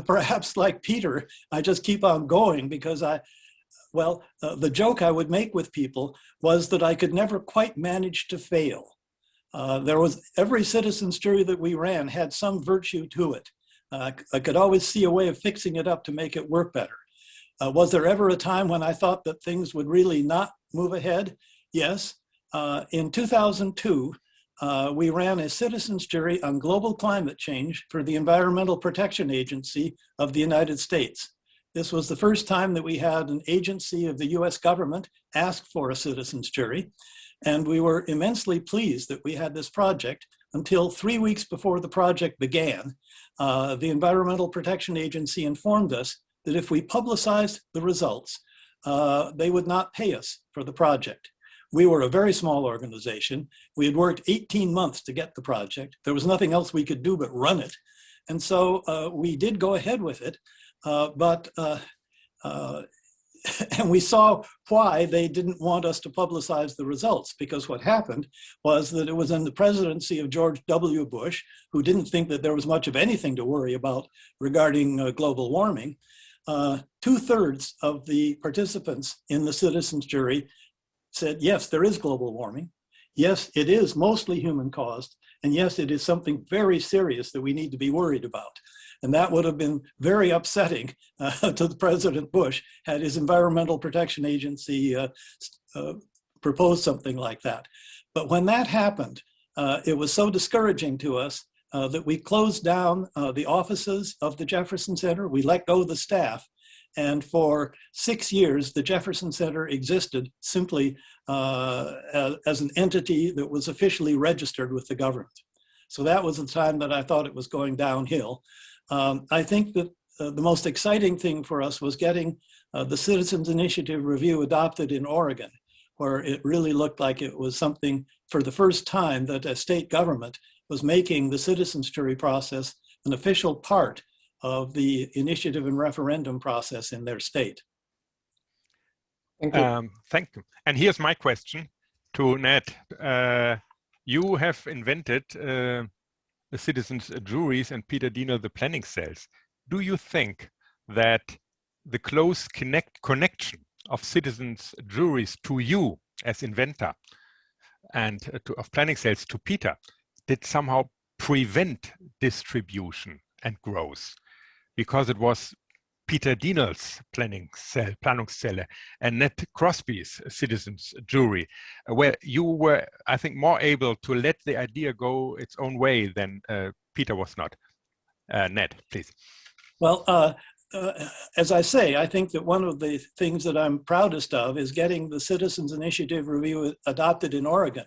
perhaps like Peter, I just keep on going because the joke I would make with people was that I could never quite manage to fail. Every citizens' jury that we ran had some virtue to it. I could always see a way of fixing it up to make it work better. Was there ever a time when I thought that things would really not move ahead? Yes. In 2002, we ran a citizens' jury on global climate change for the Environmental Protection Agency of the United States. This was the first time that we had an agency of the US government ask for a citizens' jury. And we were immensely pleased that we had this project until 3 weeks before the project began. The Environmental Protection Agency informed us that if we publicized the results, they would not pay us for the project. We were a very small organization. We had worked 18 months to get the project. There was nothing else we could do but run it. And so we did go ahead with it, and we saw why they didn't want us to publicize the results, because what happened was that it was in the presidency of George W. Bush, who didn't think that there was much of anything to worry about regarding global warming. 2/3 of the participants in the citizens' jury said, yes, there is global warming. Yes, it is mostly human caused. And yes, it is something very serious that we need to be worried about. And that would have been very upsetting to the President Bush had his Environmental Protection Agency proposed something like that. But when that happened, it was so discouraging to us that we closed down the offices of the Jefferson Center. We let go of the staff. And for 6 years, the Jefferson Center existed simply as an entity that was officially registered with the government. So that was the time that I thought it was going downhill. I think that the most exciting thing for us was getting the Citizens Initiative Review adopted in Oregon, where it really looked like it was something for the first time that a state government was making the citizens jury process an official part of the initiative and referendum process in their state. Thank you. Thank you. And here's my question to Ned. You have invented the citizens' juries and Peter Dienel the planning cells. Do you think that the close connection of citizens' juries to you as inventor and of planning cells to Peter did somehow prevent distribution and growth? Because it was Peter Dienel's Planungscelle and Ned Crosby's citizens jury, where you were, I think, more able to let the idea go its own way than Peter was not. Ned, please. Well, as I say, I think that one of the things that I'm proudest of is getting the Citizens Initiative Review adopted in Oregon.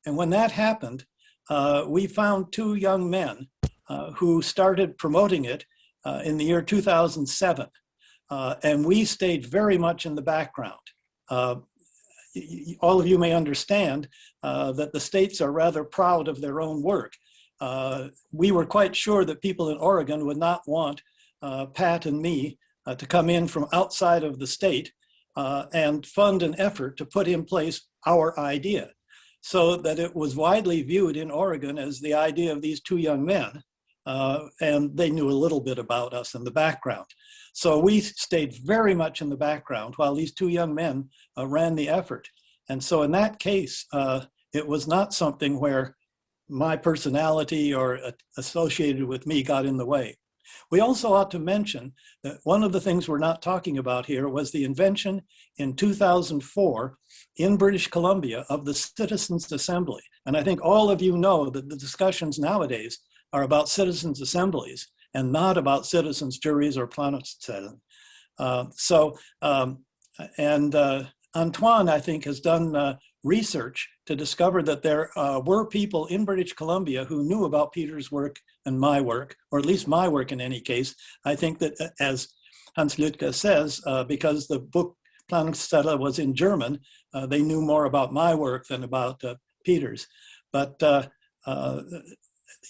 And when that happened, we found 2 young men who started promoting it in the year 2007. And we stayed very much in the background. All of you may understand that the states are rather proud of their own work. We were quite sure that people in Oregon would not want Pat and me to come in from outside of the state and fund an effort to put in place our idea, so that it was widely viewed in Oregon as the idea of these 2 young men. And they knew a little bit about us in the background. So we stayed very much in the background while these 2 young men ran the effort. And so in that case, it was not something where my personality or associated with me got in the way. We also ought to mention that one of the things we're not talking about here was the invention in 2004 in British Columbia of the Citizens Assembly. And I think all of you know that the discussions nowadays are about citizens' assemblies and not about citizens' juries or Planungscellen. Antoine, I think, has done research to discover that there were people in British Columbia who knew about Peter's work and my work, or at least my work in any case. I think that, as Hans Lüdke says, because the book Planungscelle was in German, they knew more about my work than about Peter's. But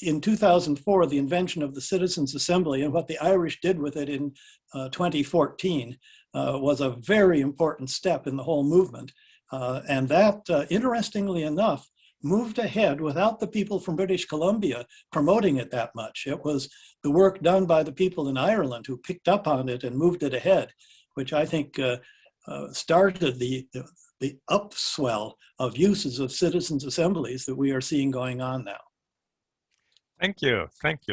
in 2004, the invention of the Citizens Assembly and what the Irish did with it in 2014 was a very important step in the whole movement. And that, interestingly enough, moved ahead without the people from British Columbia promoting it that much. It was the work done by the people in Ireland who picked up on it and moved it ahead, which I think started the upswell of uses of citizens' assemblies that we are seeing going on now. Thank you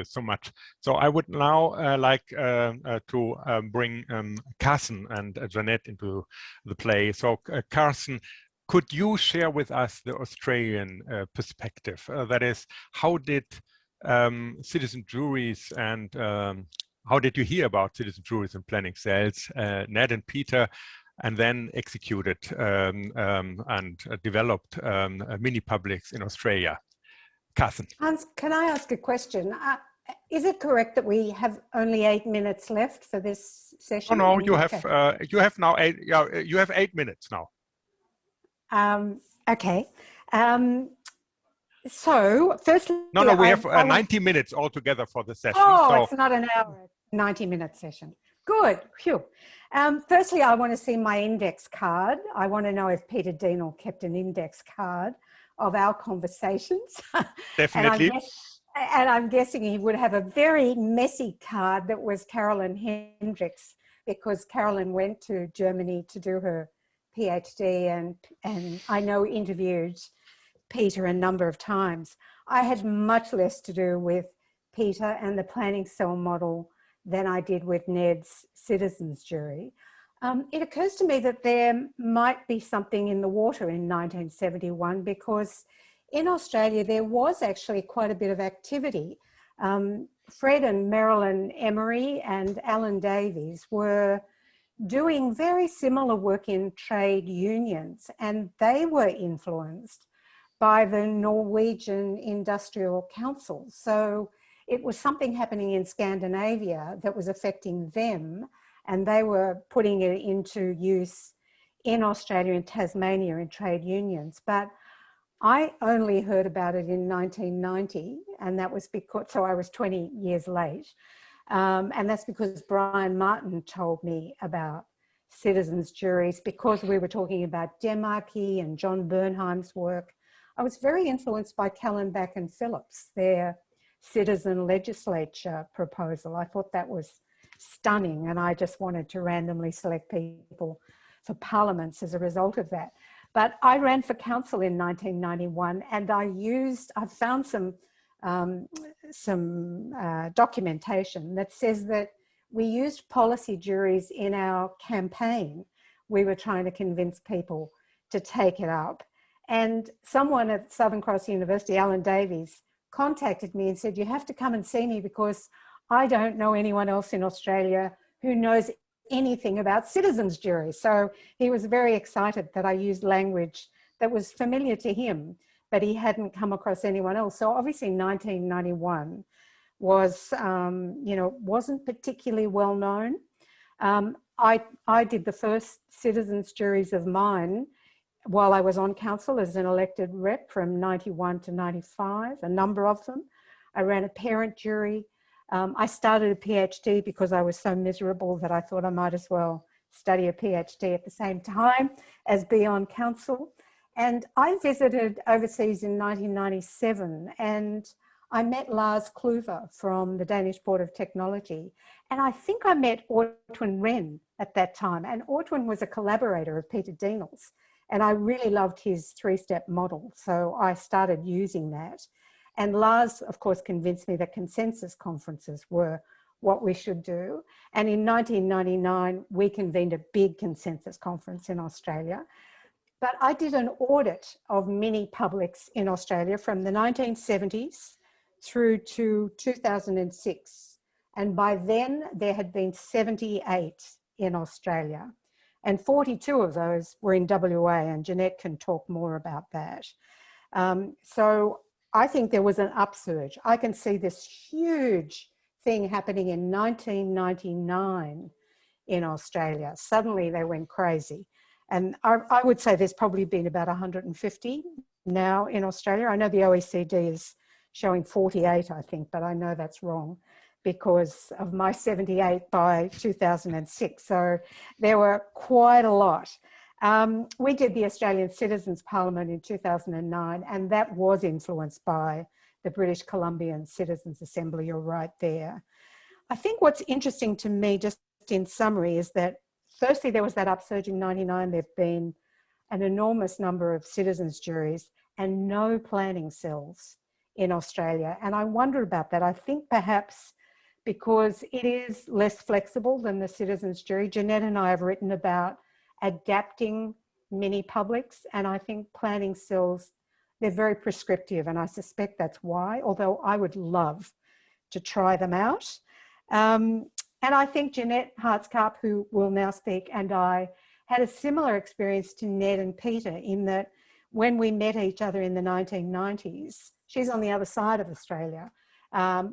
so much. So I would now like to bring Carson and Jeanette into the play. So Carson, could you share with us the Australian perspective? That is, how did citizen juries and how did you hear about citizen juries and planning cells, Ned and Peter, and then executed and developed mini publics in Australia? Carson. Hans, can I ask a question? Is it correct that we have only 8 minutes left for this session? Oh, no, you have now 8. You have 8 minutes now. Okay. So firstly, no, we have 90 minutes altogether for the session. Oh, so. It's not an hour, 90-minute session. Good. Phew. Firstly, I want to see my index card. I want to know if Peter Dienel kept an index card of our conversations. Definitely. And I'm guessing he would have a very messy card that was Carolyn Hendricks, because Carolyn went to Germany to do her PhD and I know interviewed Peter a number of times. I had much less to do with Peter and the planning cell model than I did with Ned's citizens jury. It occurs to me that there might be something in the water in 1971, because in Australia there was actually quite a bit of activity. Fred and Marilyn Emery and Alan Davies were doing very similar work in trade unions, and they were influenced by the Norwegian Industrial Council. So it was something happening in Scandinavia that was affecting them, and they were putting it into use in Australia and Tasmania in trade unions. But I only heard about it in 1990, and that was because, so I was 20 years late. And that's because Brian Martin told me about citizens' juries, because we were talking about Democracy and John Bernheim's work. I was very influenced by Callenbach and Phillips, their citizen legislature proposal. I thought that was stunning, and I just wanted to randomly select people for parliaments as a result of that. But I ran for council in 1991, and I found some documentation that says that we used policy juries in our campaign. We were trying to convince people to take it up. And someone at Southern Cross University, Alan Davies, contacted me and said, you have to come and see me because I don't know anyone else in Australia who knows anything about citizens' juries. So he was very excited that I used language that was familiar to him, but he hadn't come across anyone else. So obviously 1991 was, wasn't particularly well known. I did the first citizens' juries of mine while I was on council as an elected rep from 91 to 95, a number of them. I ran a parent jury. I started a PhD because I was so miserable that I thought I might as well study a PhD at the same time as be on council. And I visited overseas in 1997, and I met Lars Kluver from the Danish Board of Technology. And I think I met Ortwin Wren at that time. And Ortwin was a collaborator of Peter Dienel's. And I really loved his three-step model. So I started using that. And Lars, of course, convinced me that consensus conferences were what we should do. And in 1999, we convened a big consensus conference in Australia. But I did an audit of mini publics in Australia from the 1970s through to 2006. And by then, there had been 78 in Australia. And 42 of those were in WA, and Jeanette can talk more about that. So I think there was an upsurge. I can see this huge thing happening in 1999 in Australia. Suddenly they went crazy. And I would say there's probably been about 150 now in Australia. I know the OECD is showing 48, I think, but I know that's wrong because of my 78 by 2006. So there were quite a lot. We did the Australian Citizens Parliament in 2009, and that was influenced by the British Columbian Citizens Assembly. You're right there. I think what's interesting to me, just in summary, is that firstly, there was that upsurge in 99. There've been an enormous number of citizens' juries and no planning cells in Australia. And I wonder about that. I think perhaps because it is less flexible than the citizens' jury. Jeanette and I have written about adapting mini publics, and I think planning cells, they're very prescriptive, and I suspect that's why, although I would love to try them out. And I think Jeanette Hartskarp, who will now speak, and I had a similar experience to Ned and Peter in that when we met each other in the 1990s, she's on the other side of Australia,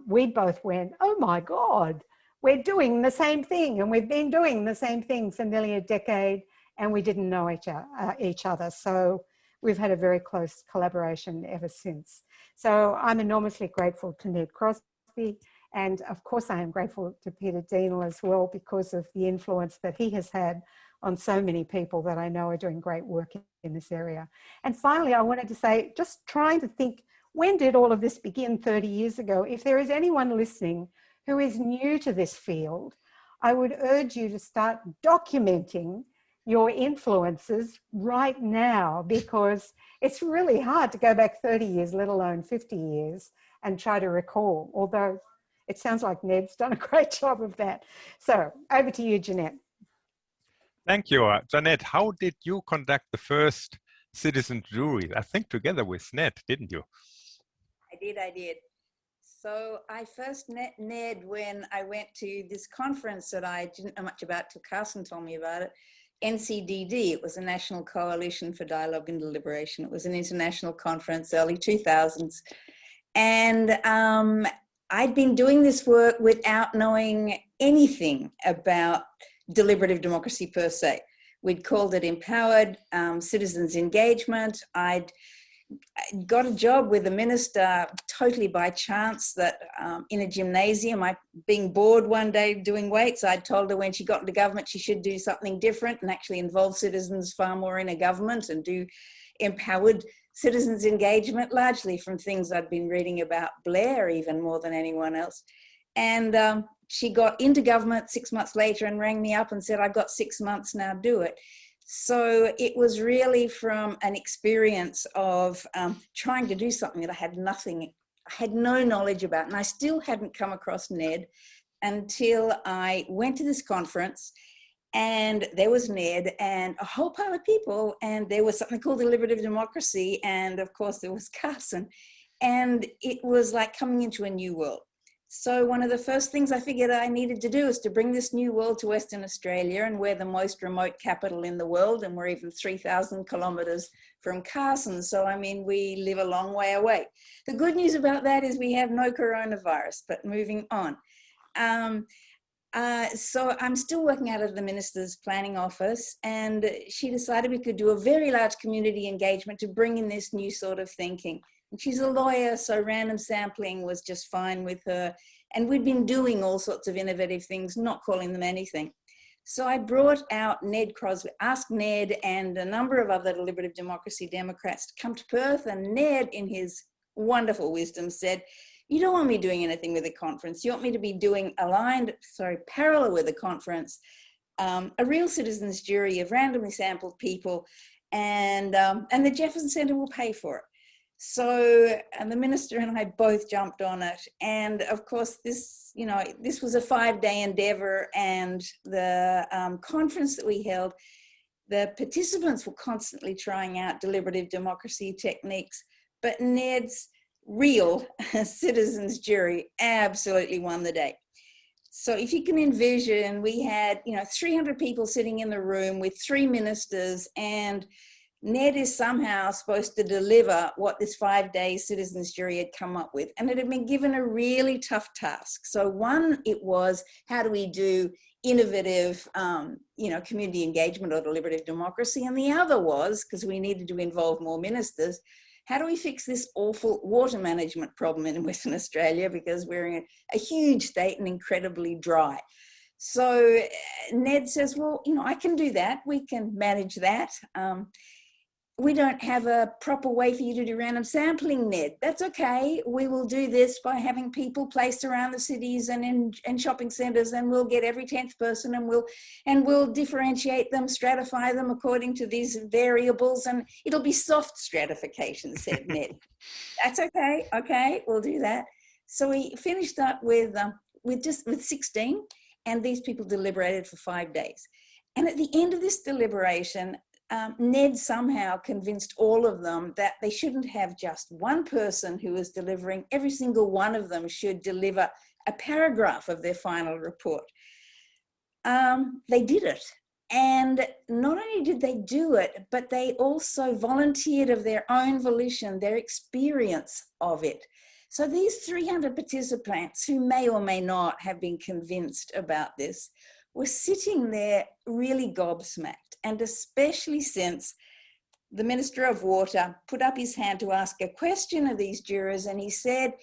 we both went, oh my God, we're doing the same thing, and we've been doing the same thing for nearly a decade, and we didn't know each other. So we've had a very close collaboration ever since. So I'm enormously grateful to Ned Crosby. And of course, I am grateful to Peter Dienel as well because of the influence that he has had on so many people that I know are doing great work in this area. And finally, I wanted to say, just trying to think, when did all of this begin 30 years ago? If there is anyone listening who is new to this field, I would urge you to start documenting your influences right now, because it's really hard to go back 30 years, let alone 50 years, and try to recall, although it sounds like Ned's done a great job of that. So over to you, Jeanette. Thank you. Jeanette, how did you conduct the first citizen jury? I think together with Ned, didn't you? I did. So I first met Ned when I went to this conference that I didn't know much about till Carson told me about it. NCDD, it was a National Coalition for Dialogue and Deliberation. It was an international conference, early 2000s. And I'd been doing this work without knowing anything about deliberative democracy per se. We'd called it empowered citizens engagement. I'd got a job with a minister totally by chance that in a gymnasium, being bored one day doing weights, I told her when she got into government, she should do something different and actually involve citizens far more in a government and do empowered citizens engagement, largely from things I'd been reading about Blair even more than anyone else. And she got into government 6 months later and rang me up and said, I've got 6 months now, do it. So it was really from an experience of trying to do something that I had no knowledge about. And I still hadn't come across Ned until I went to this conference, and there was Ned and a whole pile of people, and there was something called deliberative democracy. And of course there was Carson, and it was like coming into a new world. So one of the first things I figured I needed to do is to bring this new world to Western Australia, and we're the most remote capital in the world, and we're even 3,000 kilometers from Carson. So, I mean, we live a long way away. The good news about that is we have no coronavirus, but moving on. So I'm still working out of the minister's planning office, and she decided we could do a very large community engagement to bring in this new sort of thinking. And she's a lawyer, so random sampling was just fine with her. And we'd been doing all sorts of innovative things, not calling them anything. So I brought out Ned Crosby, asked Ned and a number of other deliberative democracy Democrats to come to Perth. And Ned, in his wonderful wisdom, said, you don't want me doing anything with the conference. You want me to be doing parallel with the conference, a real citizens jury of randomly sampled people, and the Jefferson Centre will pay for it. So, and the minister and I both jumped on it. And of course, this was a 5-day endeavor, and the conference that we held, the participants were constantly trying out deliberative democracy techniques, but Ned's real citizens jury absolutely won the day. So if you can envision, we had, 300 people sitting in the room with 3 ministers, and Ned is somehow supposed to deliver what this 5-day citizens jury had come up with. And it had been given a really tough task. So one, it was, how do we do innovative, community engagement or deliberative democracy? And the other was, because we needed to involve more ministers, how do we fix this awful water management problem in Western Australia, because we're in a huge state and incredibly dry. So Ned says, well, I can do that. We can manage that. We don't have a proper way for you to do random sampling, Ned. That's okay. We will do this by having people placed around the cities and in shopping centres, and we'll get every 10th person, and we'll differentiate them, stratify them according to these variables, and it'll be soft stratification, said Ned. That's okay. Okay, we'll do that. So we finished up with 16, and these people deliberated for 5 days. And at the end of this deliberation, Ned somehow convinced all of them that they shouldn't have just one person who was delivering. Every single one of them should deliver a paragraph of their final report. They did it. And not only did they do it, but they also volunteered of their own volition, their experience of it. So these 300 participants, who may or may not have been convinced about this, were sitting there really gobsmacked. And especially since the Minister of Water put up his hand to ask a question of these jurors, and he said,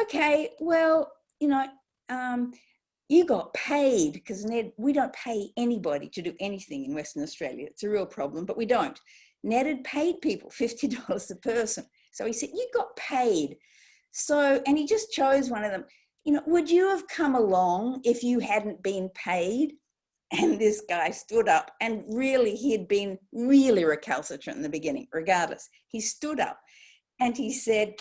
okay, well, you got paid, because Ned, we don't pay anybody to do anything in Western Australia. It's a real problem, but we don't. Ned had paid people $50 a person. So he said, you got paid. So, and he just chose one of them. Would you have come along if you hadn't been paid? And this guy stood up, and really, he had been really recalcitrant in the beginning, regardless. He stood up and he said,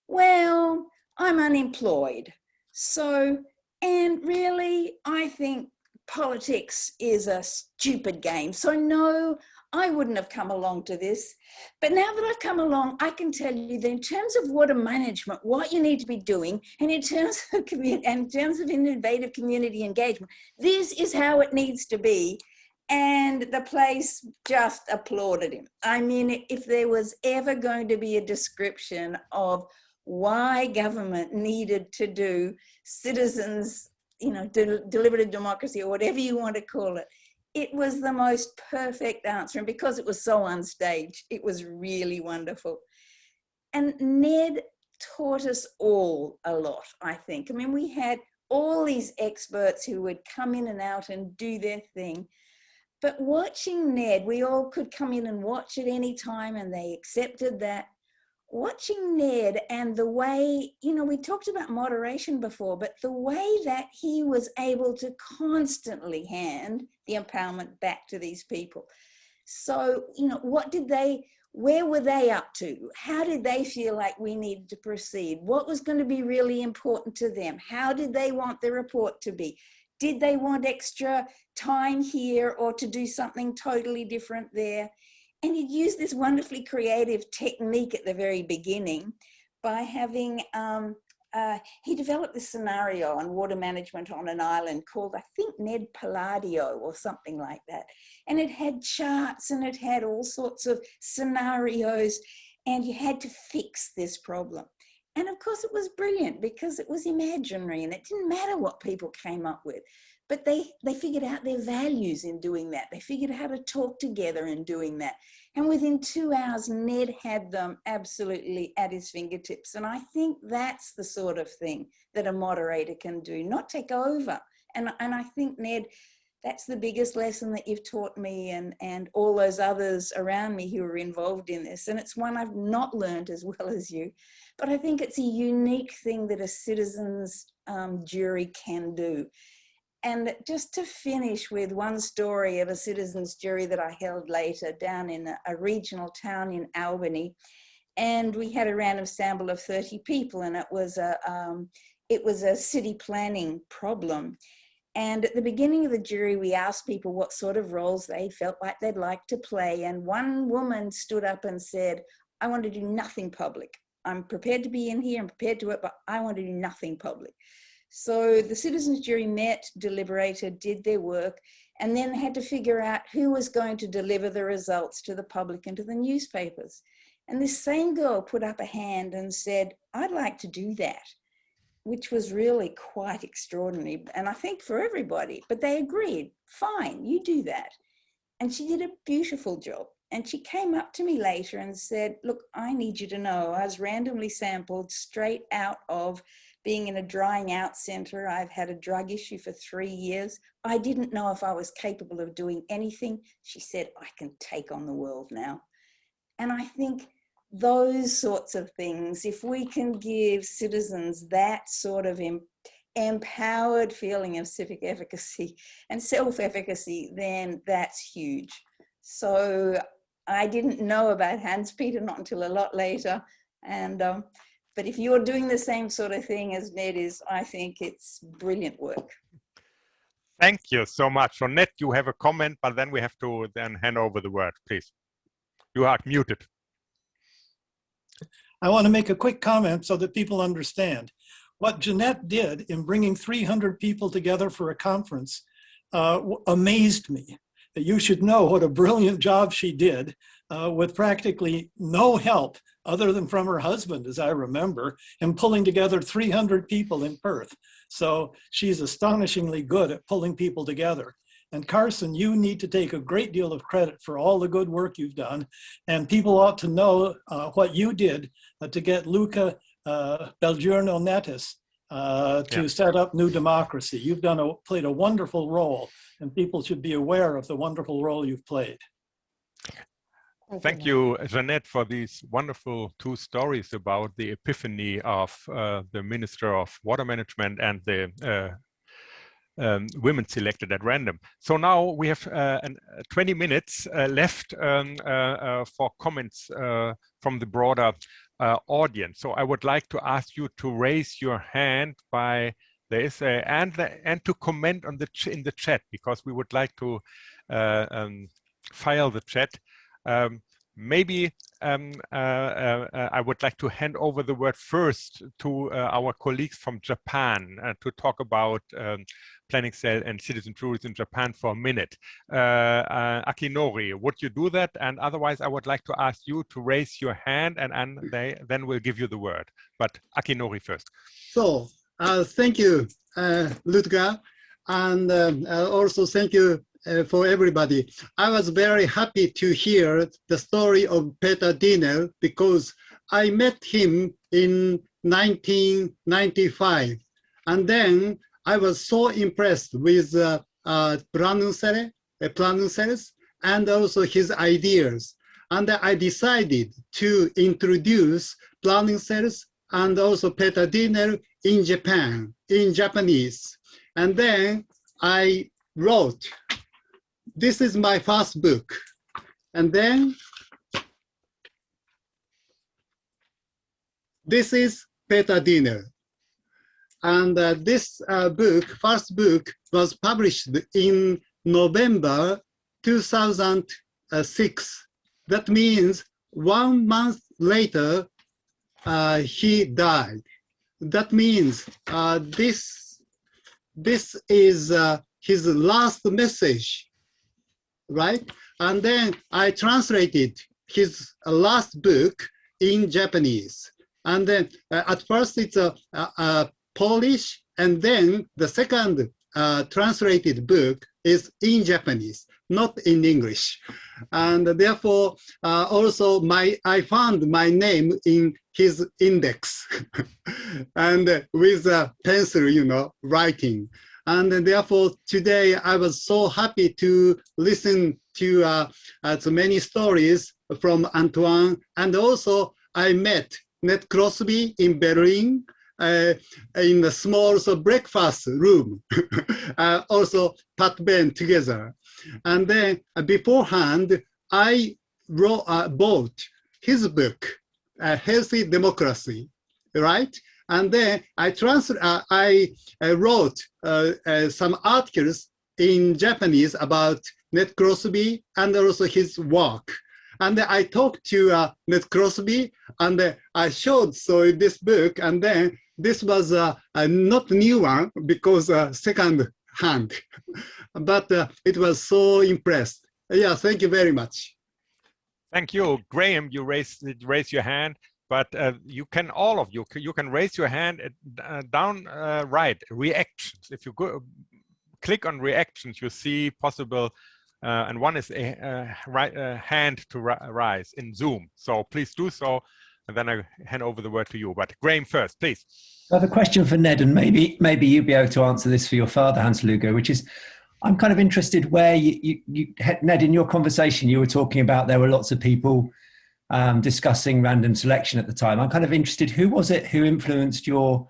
well, I'm unemployed. So, and really, I think politics is a stupid game. So no, I wouldn't have come along to this. But now that I've come along, I can tell you that in terms of water management, what you need to be doing, and in terms of innovative community engagement, this is how it needs to be. And the place just applauded him. I mean, if there was ever going to be a description of why government needed to do citizens, you know, deliberative democracy or whatever you want to call it, it was the most perfect answer. And because it was so unstaged, it was really wonderful. And Ned taught us all a lot, I think. I mean, we had all these experts who would come in and out and do their thing. But watching Ned, we all could come in and watch at any time, and they accepted that. Watching Ned and the way, you know, we talked about moderation before, but the way that he was able to constantly hand the empowerment back to these people. So, you know, where were they up to? How did they feel like we needed to proceed? What was going to be really important to them? How did they want the report to be? Did they want extra time here or to do something totally different there? And he'd use this wonderfully creative technique at the very beginning by having, he developed this scenario on water management on an island called, I think, Ned Palladio or something like that. And it had charts and it had all sorts of scenarios, and you had to fix this problem. And of course it was brilliant because it was imaginary and it didn't matter what people came up with, but they figured out their values in doing that. They figured out how to talk together in doing that. And within 2 hours, Ned had them absolutely at his fingertips. And I think that's the sort of thing that a moderator can do, not take over. And I think, Ned, that's the biggest lesson that you've taught me and all those others around me who are involved in this. And it's one I've not learned as well as you, but I think it's a unique thing that a citizens jury can do. And just to finish with one story of a citizens jury that I held later down in a regional town in Albany. And we had a random sample of 30 people, and it was a city planning problem. And at the beginning of the jury, we asked people what sort of roles they felt like they'd like to play. And one woman stood up and said, I want to do nothing public. I'm prepared to be in here, I'm prepared to work, but I want to do nothing public. So the citizens jury met, deliberated, did their work, and then had to figure out who was going to deliver the results to the public and to the newspapers. And this same girl put up a hand and said, I'd like to do that, which was really quite extraordinary. And I think for everybody, but they agreed, fine, you do that. And she did a beautiful job. And she came up to me later and said, look, I need you to know I was randomly sampled straight out of being in a drying out center. I've had a drug issue for 3 years. I didn't know if I was capable of doing anything. She said, I can take on the world now. And I think those sorts of things, if we can give citizens that sort of empowered feeling of civic efficacy and self-efficacy, then that's huge. So I didn't know about Hans-Peter not until a lot later. And but if you're doing the same sort of thing as Ned is, I think it's brilliant work. Thank you so much. So Ned, you have a comment, but then we have to then hand over the word, please. You are muted. I want to make a quick comment so that people understand. What Jeanette did in bringing 300 people together for a conference amazed me. You should know what a brilliant job she did with practically no help other than from her husband, as I remember, in pulling together 300 people in Perth. So she's astonishingly good at pulling people together. And Carson, you need to take a great deal of credit for all the good work you've done. And people ought to know what you did to get Luca Belgiorno Nettis to set up New Democracy. You've played a wonderful role, and people should be aware of the wonderful role you've played. Thank you, Jeanette, for these wonderful 2 stories about the epiphany of the Minister of Water Management and the women selected at random. So now we have 20 minutes left for comments from the broader audience. So I would like to ask you to raise your hand by this and to comment on in the chat, because we would like to file the chat. Maybe I would like to hand over the word first to our colleagues from Japan to talk about planning cell and citizen juries in Japan for a minute. Akinori, would you do that? And otherwise, I would like to ask you to raise your hand, and then we'll give you the word. But Akinori first. So, thank you, Ludger, and also thank you for everybody. I was very happy to hear the story of Peter Diener because I met him in 1995. And then I was so impressed with planning cells and also his ideas. And I decided to introduce planning cells and also Peter Diener in Japan, in Japanese. And then I wrote, this is my first book. And then this is Peter Diener. And this first book was published in November 2006. That means 1 month later, he died. That means this is his last message, right? And then I translated his last book in Japanese. And then at first it's a Polish, and then the second translated book is in Japanese, not in English. And therefore, also I found my name in his index and with a pencil, writing. And therefore, today I was so happy to listen to so many stories from Antoine. And also I met Ned Crosby in Berlin in a small breakfast room, also Pat Ben together. And then beforehand, I bought his book, Healthy Democracy, right? And then I wrote some articles in Japanese about Ned Crosby and also his work. And I talked to Ned Crosby, and I showed this book, and then this was not new one because second hand, but it was so impressed. Yeah, thank you very much. Thank you, Graham. You raise your hand, but you can raise your hand down right reactions. If you go click on reactions, you see possible. And one is a hand to rise in Zoom. So please do so, and then I hand over the word to you. But Graham first, please. I have a question for Ned, and maybe you'd be able to answer this for your father, Hans Luger, which is, I'm kind of interested where you Ned, in your conversation, you were talking about there were lots of people discussing random selection at the time. I'm kind of interested, who was it who influenced your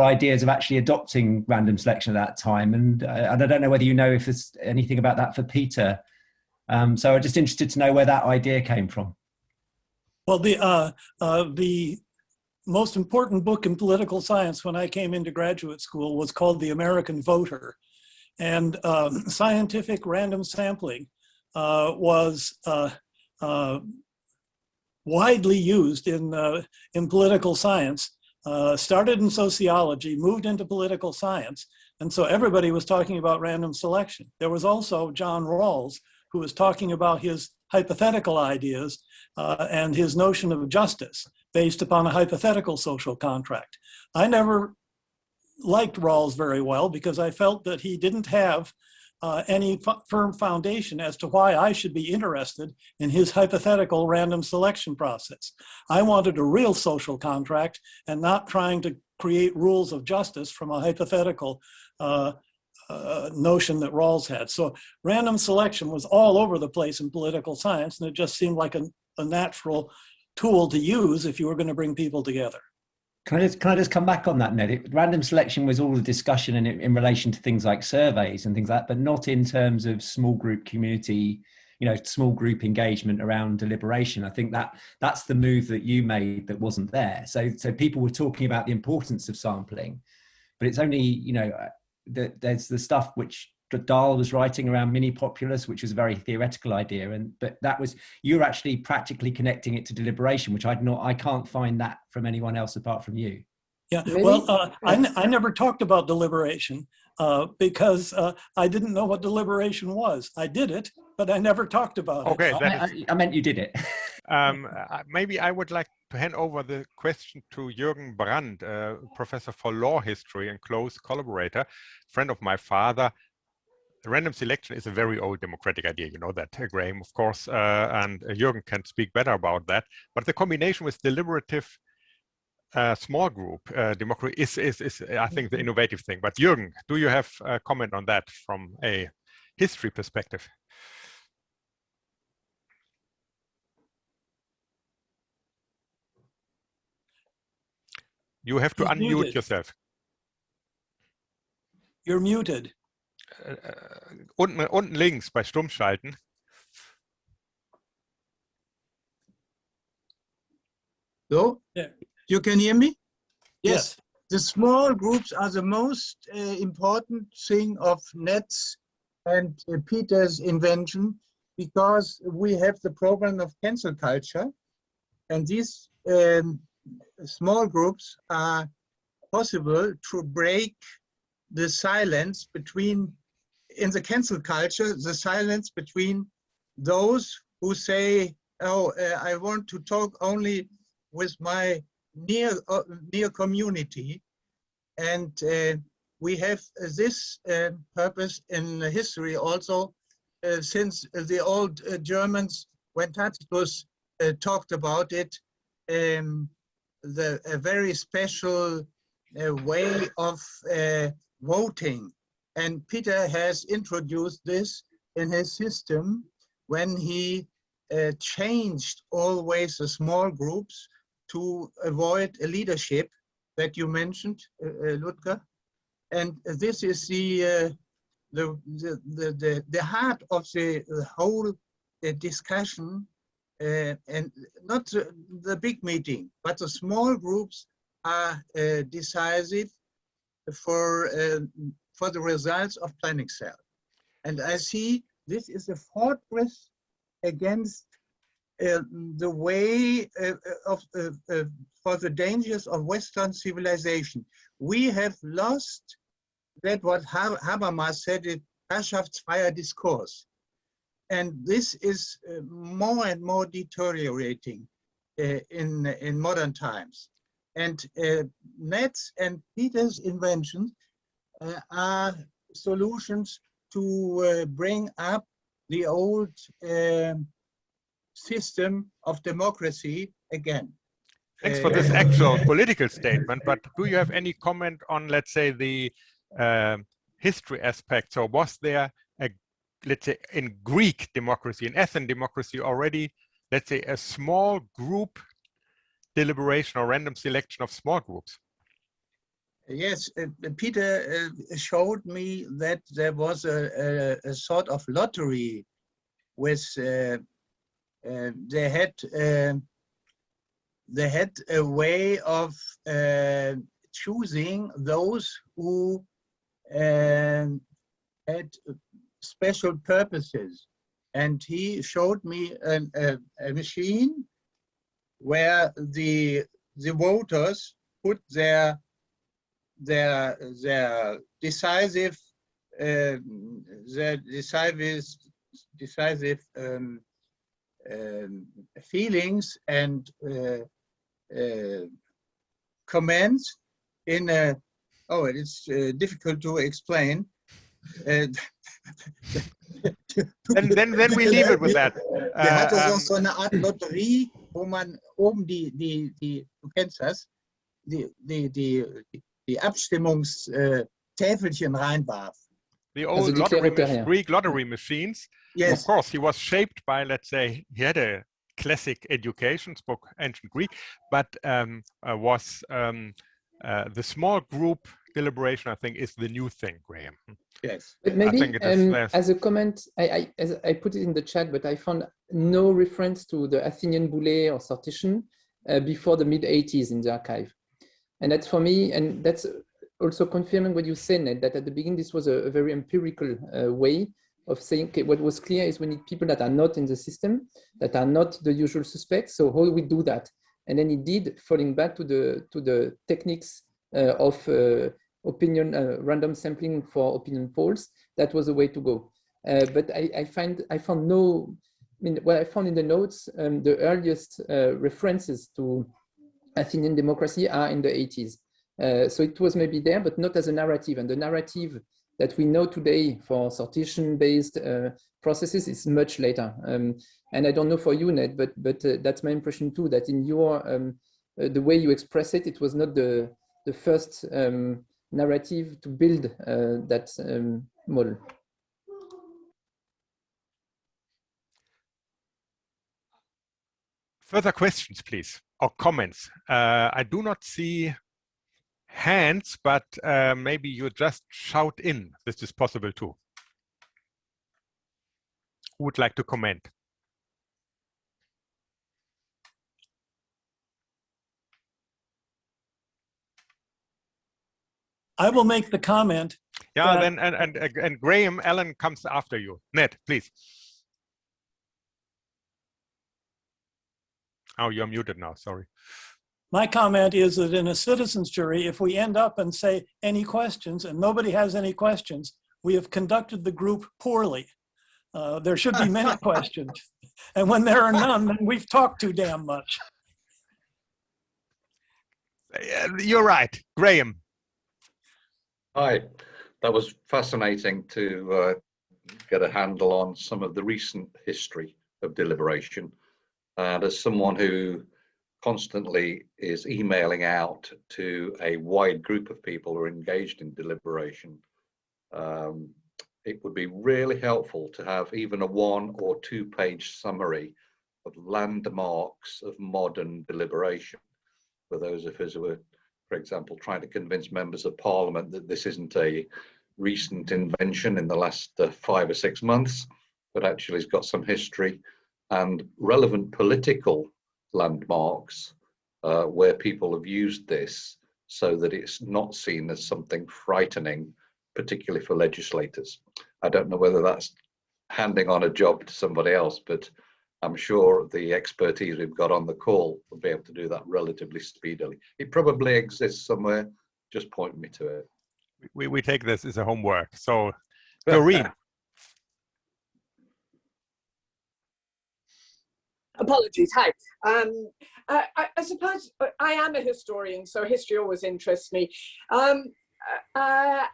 ideas of actually adopting random selection at that time? And I don't know whether you know if there's anything about that for Peter. So I'm just interested to know where that idea came from. Well, the most important book in political science when I came into graduate school was called The American Voter. And scientific random sampling was widely used in political science. Started in sociology, moved into political science. And so everybody was talking about random selection. There was also John Rawls, who was talking about his hypothetical ideas and his notion of justice based upon a hypothetical social contract. I never liked Rawls very well because I felt that he didn't have any firm foundation as to why I should be interested in his hypothetical random selection process. I wanted a real social contract and not trying to create rules of justice from a hypothetical notion that Rawls had. So random selection was all over the place in political science, and it just seemed like a natural tool to use if you were going to bring people together. Can I just come back on that, Ned? Random selection was all the discussion in relation to things like surveys and things like that, but not in terms of small group community, small group engagement around deliberation. I think that's the move that you made that wasn't there. So people were talking about the importance of sampling, but it's only, there's the stuff which Dahl was writing around mini populace, which was a very theoretical idea, but that was, you're actually practically connecting it to deliberation, which I can't find that from anyone else apart from you. Yeah, Maybe, well, I never talked about deliberation because I didn't know what deliberation was. I did it, but I never talked about Okay, it. that is, I meant you did it. maybe I would like to hand over the question to Jürgen Brandt, professor for law history and close collaborator, friend of my father. Random selection is a very old democratic idea, you know that, Graham, of course, and Jürgen can speak better about that. But the combination with deliberative small group democracy is, I think, the innovative thing. But Jürgen, do you have a comment on that from a history perspective? You have to He's unmute muted. yourself. You're muted. Unten links bei Stummschalten. So, Yeah. you can hear me? Yes. The small groups are the most important thing of Ned's and Peter's invention, because we have the problem of cancel culture, and these small groups are possible to break the silence between, in the cancel culture, the silence between those who say, oh, I want to talk only with my near community. And we have this purpose in history also, since the old Germans, when Tacitus talked about it, a very special way of voting. And Peter has introduced this in his system when he changed always the small groups to avoid a leadership that you mentioned, Ludger. And this is the heart of the whole discussion, and not the big meeting, but the small groups are decisive for the results of planning cell. And I see this is a fortress against the way for the dangers of Western civilization. We have lost that what Habermas said, it Herrschaftsfreier Diskurs. And this is more and more deteriorating in modern times. And Ned's and Peter's inventions are solutions to bring up the old system of democracy again. Thanks for this actual political statement, but do you have any comment on, let's say, the history aspect? So was there a, let's say, in Greek democracy, in Athenian democracy already, let's say, a small group deliberation or random selection of small groups? Yes, Peter showed me that there was a sort of lottery with they had a way of choosing those who had special purposes. And he showed me a machine where the voters put their decisive feelings and comments in a, oh, it's difficult to explain. Then we leave it with that. Hatte so eine Art Lotterie, wo man oben die du kennst das, die Abstimmungstäfelchen reinwarf. The old Greek lottery machines. Yes. Of course, he was shaped by, let's say, he had a classic education, spoke ancient Greek, but was the small group deliberation, I think, is the new thing, Graham. Yes. But maybe as a comment, I put it in the chat, but I found no reference to the Athenian Boulé or sortition before the mid-80s in the archive. And that's for me, and that's also confirming what you said, Ned, that at the beginning this was a very empirical way of saying, okay, what was clear is we need people that are not in the system, that are not the usual suspects. So how do we do that? And then indeed, falling back to the techniques of opinion, random sampling for opinion polls, that was the way to go. But I found no, I mean, what I found in the notes, the earliest references to Athenian democracy are in the 80s. So it was maybe there, but not as a narrative. And the narrative that we know today for sortition-based processes is much later. And I don't know for you, Ned, but that's my impression too, that in your, the way you express it, it was not the first narrative to build that model. Further questions, please, or comments? I do not see hands, but maybe you just shout in. This is possible too. Who would like to comment? I will make the comment. Yeah, then and Graham, Alan comes after you. Ned, please. Oh, you're muted now, sorry. My comment is that in a citizens jury, if we end up and say any questions and nobody has any questions, we have conducted the group poorly. There should be many questions. And when there are none, then we've talked too damn much. You're right, Graham. Hi, that was fascinating to get a handle on some of the recent history of deliberation. And as someone who constantly is emailing out to a wide group of people who are engaged in deliberation, it would be really helpful to have even a 1 or 2 page summary of landmarks of modern deliberation for those of us who are, for example, trying to convince members of parliament that this isn't a recent invention in the last 5 or 6 months, but actually has got some history, and relevant political landmarks where people have used this so that it's not seen as something frightening, particularly for legislators. I don't know whether that's handing on a job to somebody else, but I'm sure the expertise we've got on the call will be able to do that relatively speedily. It probably exists somewhere, just point me to it. We take this as a homework. So, Doreen. Apologies, hi. I suppose I am a historian, so history always interests me. I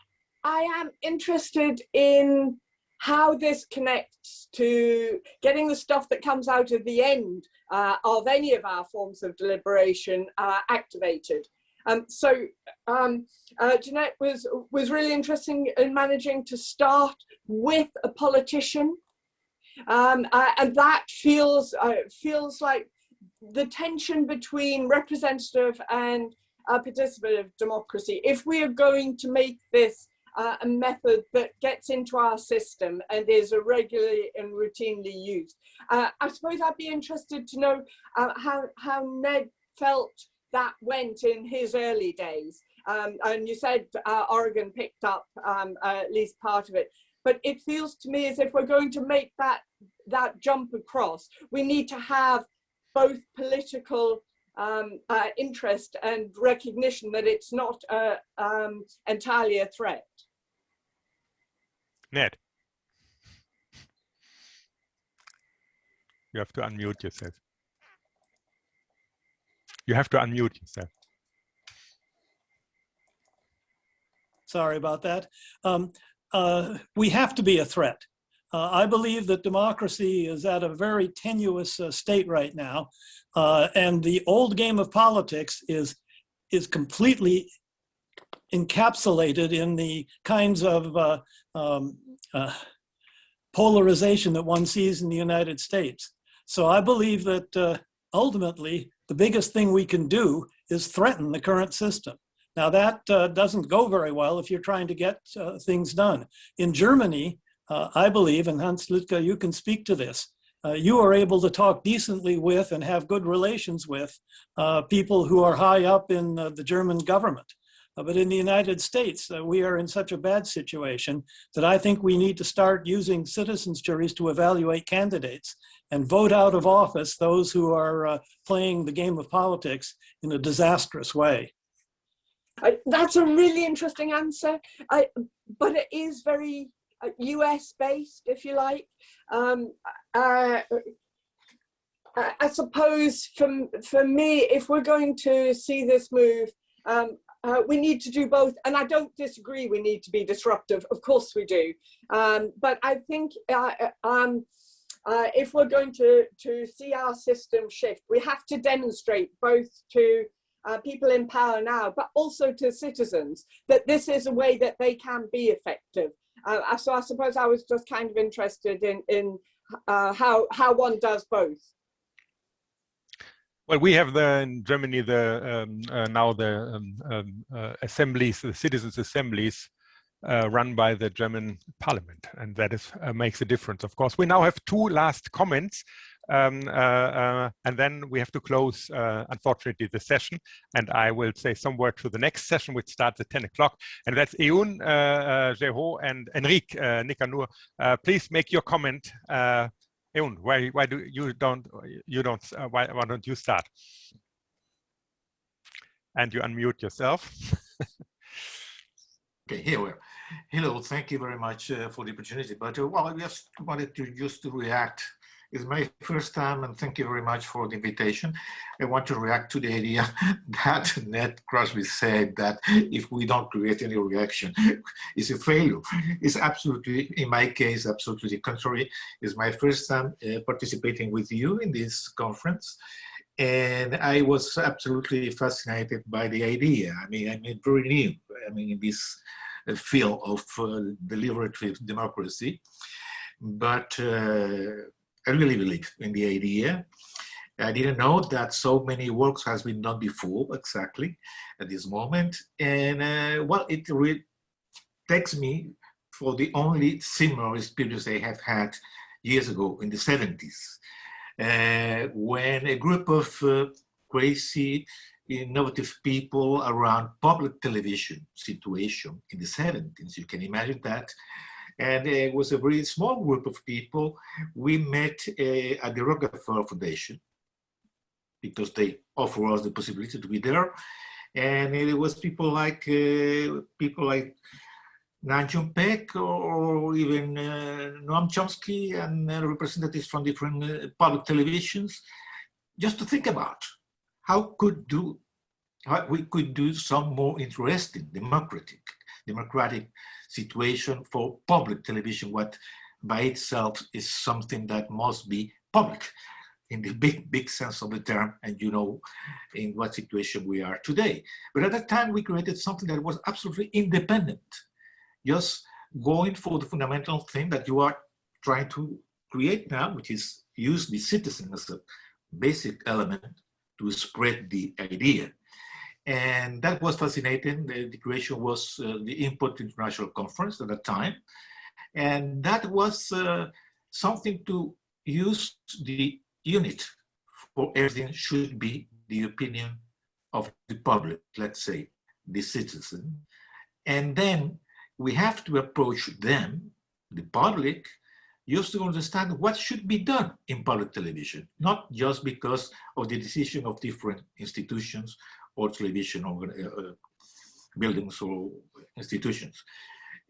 am interested in how this connects to getting the stuff that comes out of the end of any of our forms of deliberation activated. Jeanette was really interesting in managing to start with a politician. And that feels like the tension between representative and participative democracy. If we are going to make this a method that gets into our system and is regularly and routinely used, I suppose I'd be interested to know how Ned felt that went in his early days. And you said Oregon picked up at least part of it. But it feels to me as if we're going to make that jump across, we need to have both political interest and recognition that it's not entirely a threat. Ned, you have to unmute yourself. You have to unmute yourself. Sorry about that. We have to be a threat. I believe that democracy is at a very tenuous state right now, and the old game of politics is completely encapsulated in the kinds of polarization that one sees in the United States. So I believe that ultimately the biggest thing we can do is threaten the current system. Now that doesn't go very well if you're trying to get things done. In Germany, I believe, and Hans Lüdke, you can speak to this, you are able to talk decently with and have good relations with people who are high up in the German government. But in the United States, we are in such a bad situation that I think we need to start using citizens' juries to evaluate candidates and vote out of office those who are playing the game of politics in a disastrous way. That's a really interesting answer, but it is very US based, if you like. I suppose for me, if we're going to see this move, we need to do both. And I don't disagree, we need to be disruptive. Of course we do. But I think if we're going to see our system shift, we have to demonstrate both to people in power now, but also to citizens, that this is a way that they can be effective. So I suppose I was just kind of interested in how one does both. Well, we have in Germany now the assemblies, the citizens' assemblies, run by the German Parliament, and that makes a difference. Of course, we now have two last comments, and then we have to close, unfortunately, the session. And I will say some word to the next session, which starts at 10 o'clock, and that's Eun, Jeho, and Enrique Nicanor. Please make your comment. Eun, why don't you start? And you unmute yourself. Okay, here we are. Hello, thank you very much for the opportunity. But well, I just wanted to react. It's my first time, and thank you very much for the invitation. I want to react to the idea that Ned Crosby said that if we don't create any reaction, it's a failure. It's absolutely, in my case, absolutely contrary. It's my first time participating with you in this conference. And I was absolutely fascinated by the idea. I mean, very new. I mean, in this field of deliberative democracy. But I really believe in the idea. I didn't know that so many works has been done before, exactly, at this moment. And well, it really takes me for the only similar experience I have had years ago in the 70s, when a group of crazy, innovative people around public television situation in the 70s, you can imagine that. And it was a very small group of people. We met at the Rockefeller Foundation because they offer us the possibility to be there. And it was people like Nanjun Peck or even Noam Chomsky and representatives from different public televisions, just to think about how we could do some more interesting, democratic situation for public television, what by itself is something that must be public in the big sense of the term, and you know in what situation we are today. But at that time we created something that was absolutely independent, just going for the fundamental thing that you are trying to create now, which is use the citizen as a basic element to spread the idea. And that was fascinating. The creation was the Input International Conference at that time. And that was something to use the unit for everything should be the opinion of the public, let's say, the citizen. And then we have to approach them, the public, just to understand what should be done in public television, not just because of the decision of different institutions or television buildings or institutions.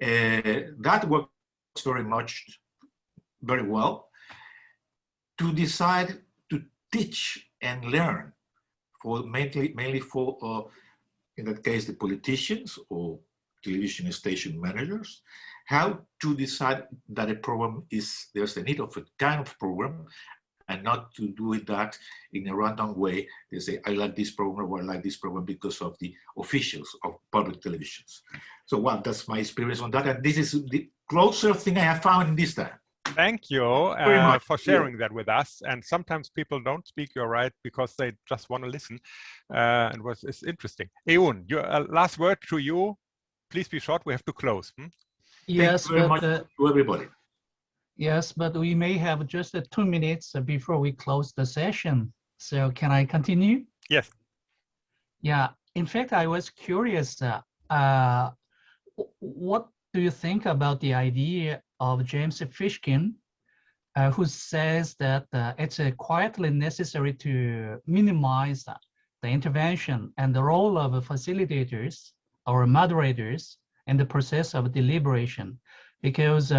That works very well to decide to teach and learn for mainly for, in that case, the politicians or television station managers, how to decide that a program there's a need of a kind of program, and not to do it that in a random way. They say, I like this program or I like this program because of the officials of public televisions. So well, that's my experience on that. And this is the closer thing I have found in this time. Thank you for sharing that with us. And sometimes people don't speak, you're right, because they just want to listen. And it's interesting. Eun, your last word to you. Please be short, we have to close. Thank Yes, you very much to everybody. Yes, but we may have just 2 minutes before we close the session. So can I continue? Yes. Yeah, in fact, I was curious what do you think about the idea of James Fishkin, who says that it's quietly necessary to minimize the intervention and the role of facilitators or moderators in the process of deliberation, because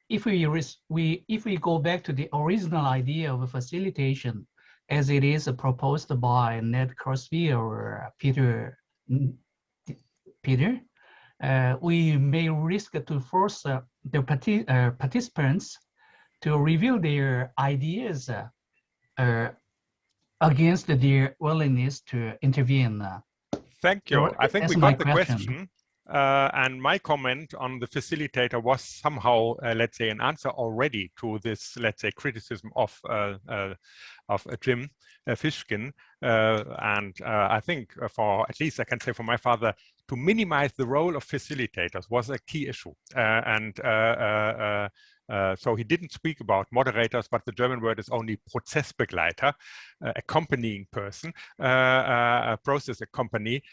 if we go back to the original idea of facilitation as it is proposed by Ned Crosby or Peter, we may risk to force the participants to reveal their ideas against their willingness to intervene. Thank you. I think we got the question. And my comment on the facilitator was somehow, let's say, an answer already to this, let's say, criticism of Jim Fishkin. And I think for, at least I can say for my father, to minimize the role of facilitators was a key issue. So he didn't speak about moderators, but the German word is only Prozessbegleiter, accompanying person, process accompany.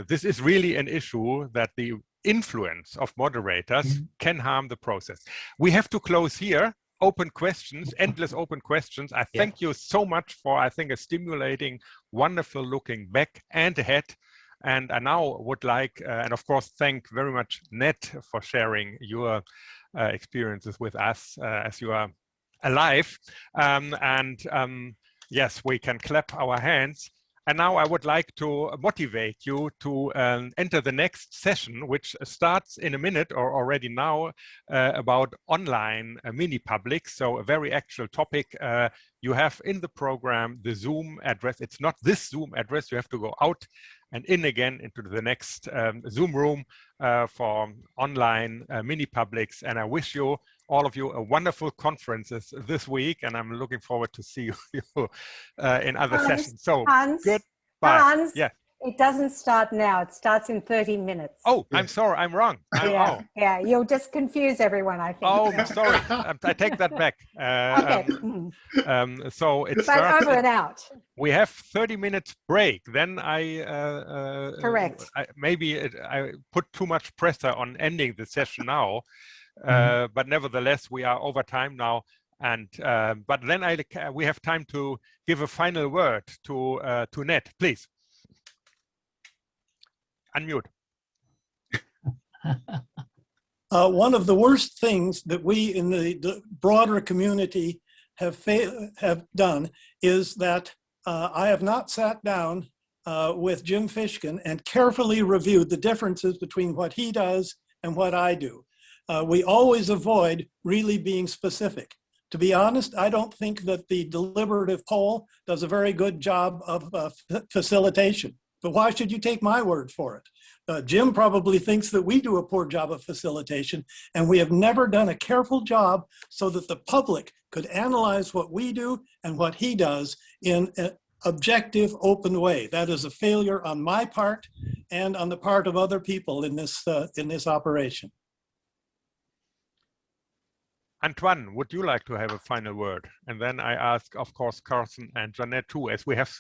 This is really an issue that the influence of moderators can harm the process. We have to close here. Open questions, endless open questions. I thank you so much for, I think, a stimulating, wonderful looking back and ahead. And I now would like, and of course, thank very much Ned for sharing your experiences with us as you are alive. Yes, we can clap our hands. And now I would like to motivate you to enter the next session, which starts in a minute or already now, about online mini publics. So a very actual topic. You have in the program the Zoom address. It's not this Zoom address. You have to go out and in again into the next Zoom room for online mini publics. And I wish you, all of you, a wonderful conferences this week. And I'm looking forward to see you in other sessions. So goodbye. Hans, yeah. It doesn't start now. It starts in 30 minutes. Oh, I'm sorry. I'm wrong. Yeah, you'll just confuse everyone, I think. Oh, I'm sorry. I take that back. Okay. So it starts starts over and out. We have 30 minutes break. Then Correct. I put too much pressure on ending the session now. But nevertheless, we are over time now. And but then we have time to give a final word to Ned, please. Unmute. One of the worst things that we in the broader community have done is that I have not sat down with Jim Fishkin and carefully reviewed the differences between what he does and what I do. We always avoid really being specific. To be honest, I don't think that the deliberative poll does a very good job of facilitation. But why should you take my word for it? Jim probably thinks that we do a poor job of facilitation, and we have never done a careful job so that the public could analyze what we do and what he does in an objective, open way. That is a failure on my part and on the part of other people in this operation. Antoine, would you like to have a final word? And then I ask, of course, Carsten and Jeanette too, as we have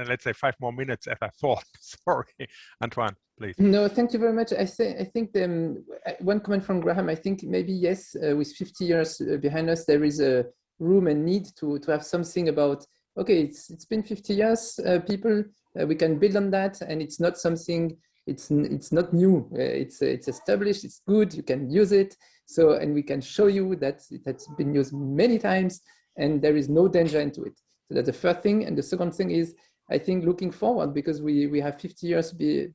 let's say 5 more minutes as I thought. Sorry, Antoine, please. No, thank you very much. I think one comment from Graham. I think maybe yes, with 50 years behind us, there is a room and need to have something about. Okay, it's been 50 years, people. We can build on that, and it's not something. It's not new. It's established. It's good. You can use it. So, and we can show you that it has been used many times and there is no danger into it. So that's the first thing. And the second thing is, I think looking forward, because we have 50 years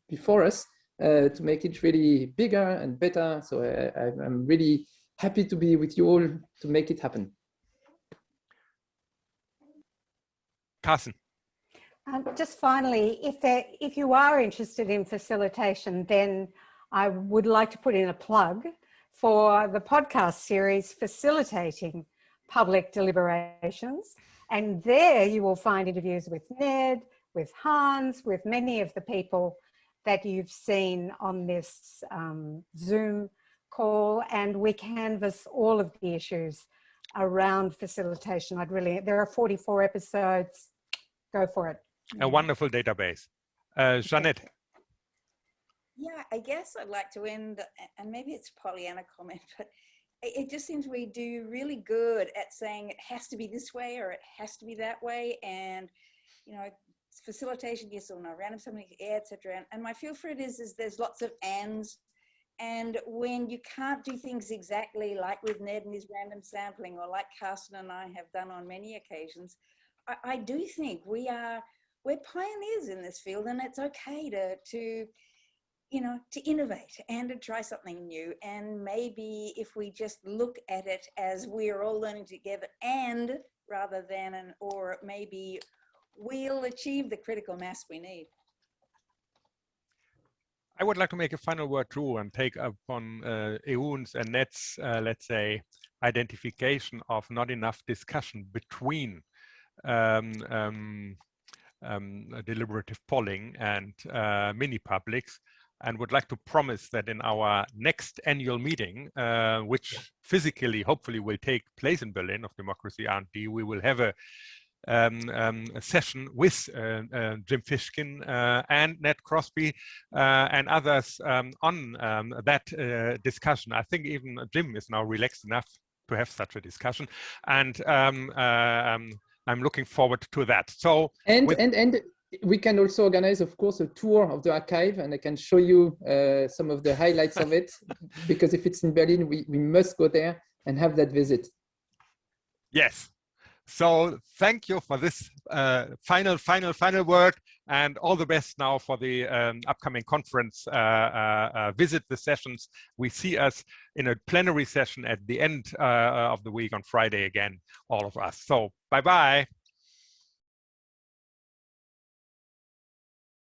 before us to make it really bigger and better. So I'm really happy to be with you all to make it happen. Carsten. Just finally, if you are interested in facilitation, then I would like to put in a plug for the podcast series Facilitating Public Deliberations. And there you will find interviews with Ned, with Hans, with many of the people that you've seen on this Zoom call. And we canvass all of the issues around facilitation. There are 44 episodes. go for it. A wonderful database. Jeanette. Yeah, I guess I'd like to end, and maybe it's a Pollyanna comment, but it just seems we do really good at saying it has to be this way or it has to be that way. And, you know, facilitation, yes or no, random sampling, yeah, etc. And my feel for it is there's lots of ands. And when you can't do things exactly like with Ned and his random sampling, or like Carsten and I have done on many occasions, I do think we're pioneers in this field, and it's okay to you know, to innovate and to try something new. And maybe if we just look at it as we're all learning together and rather than an or, maybe we'll achieve the critical mass we need. I would like to make a final word too and take up on Eun's and Ned's, let's say, identification of not enough discussion between deliberative polling and mini-publics, and would like to promise that in our next annual meeting, which physically, hopefully will take place in Berlin of Democracy R&D, we will have a session with Jim Fishkin and Ned Crosby and others on that discussion. I think even Jim is now relaxed enough to have such a discussion, and I'm looking forward to that. So and we can also organize, of course, a tour of the archive, and I can show you some of the highlights of it, because if it's in Berlin, we must go there and have that visit. Yes. So thank you for this final word, and all the best now for the upcoming conference. Visit the sessions. We see us in a plenary session at the end of the week on Friday again, all of us. So bye-bye.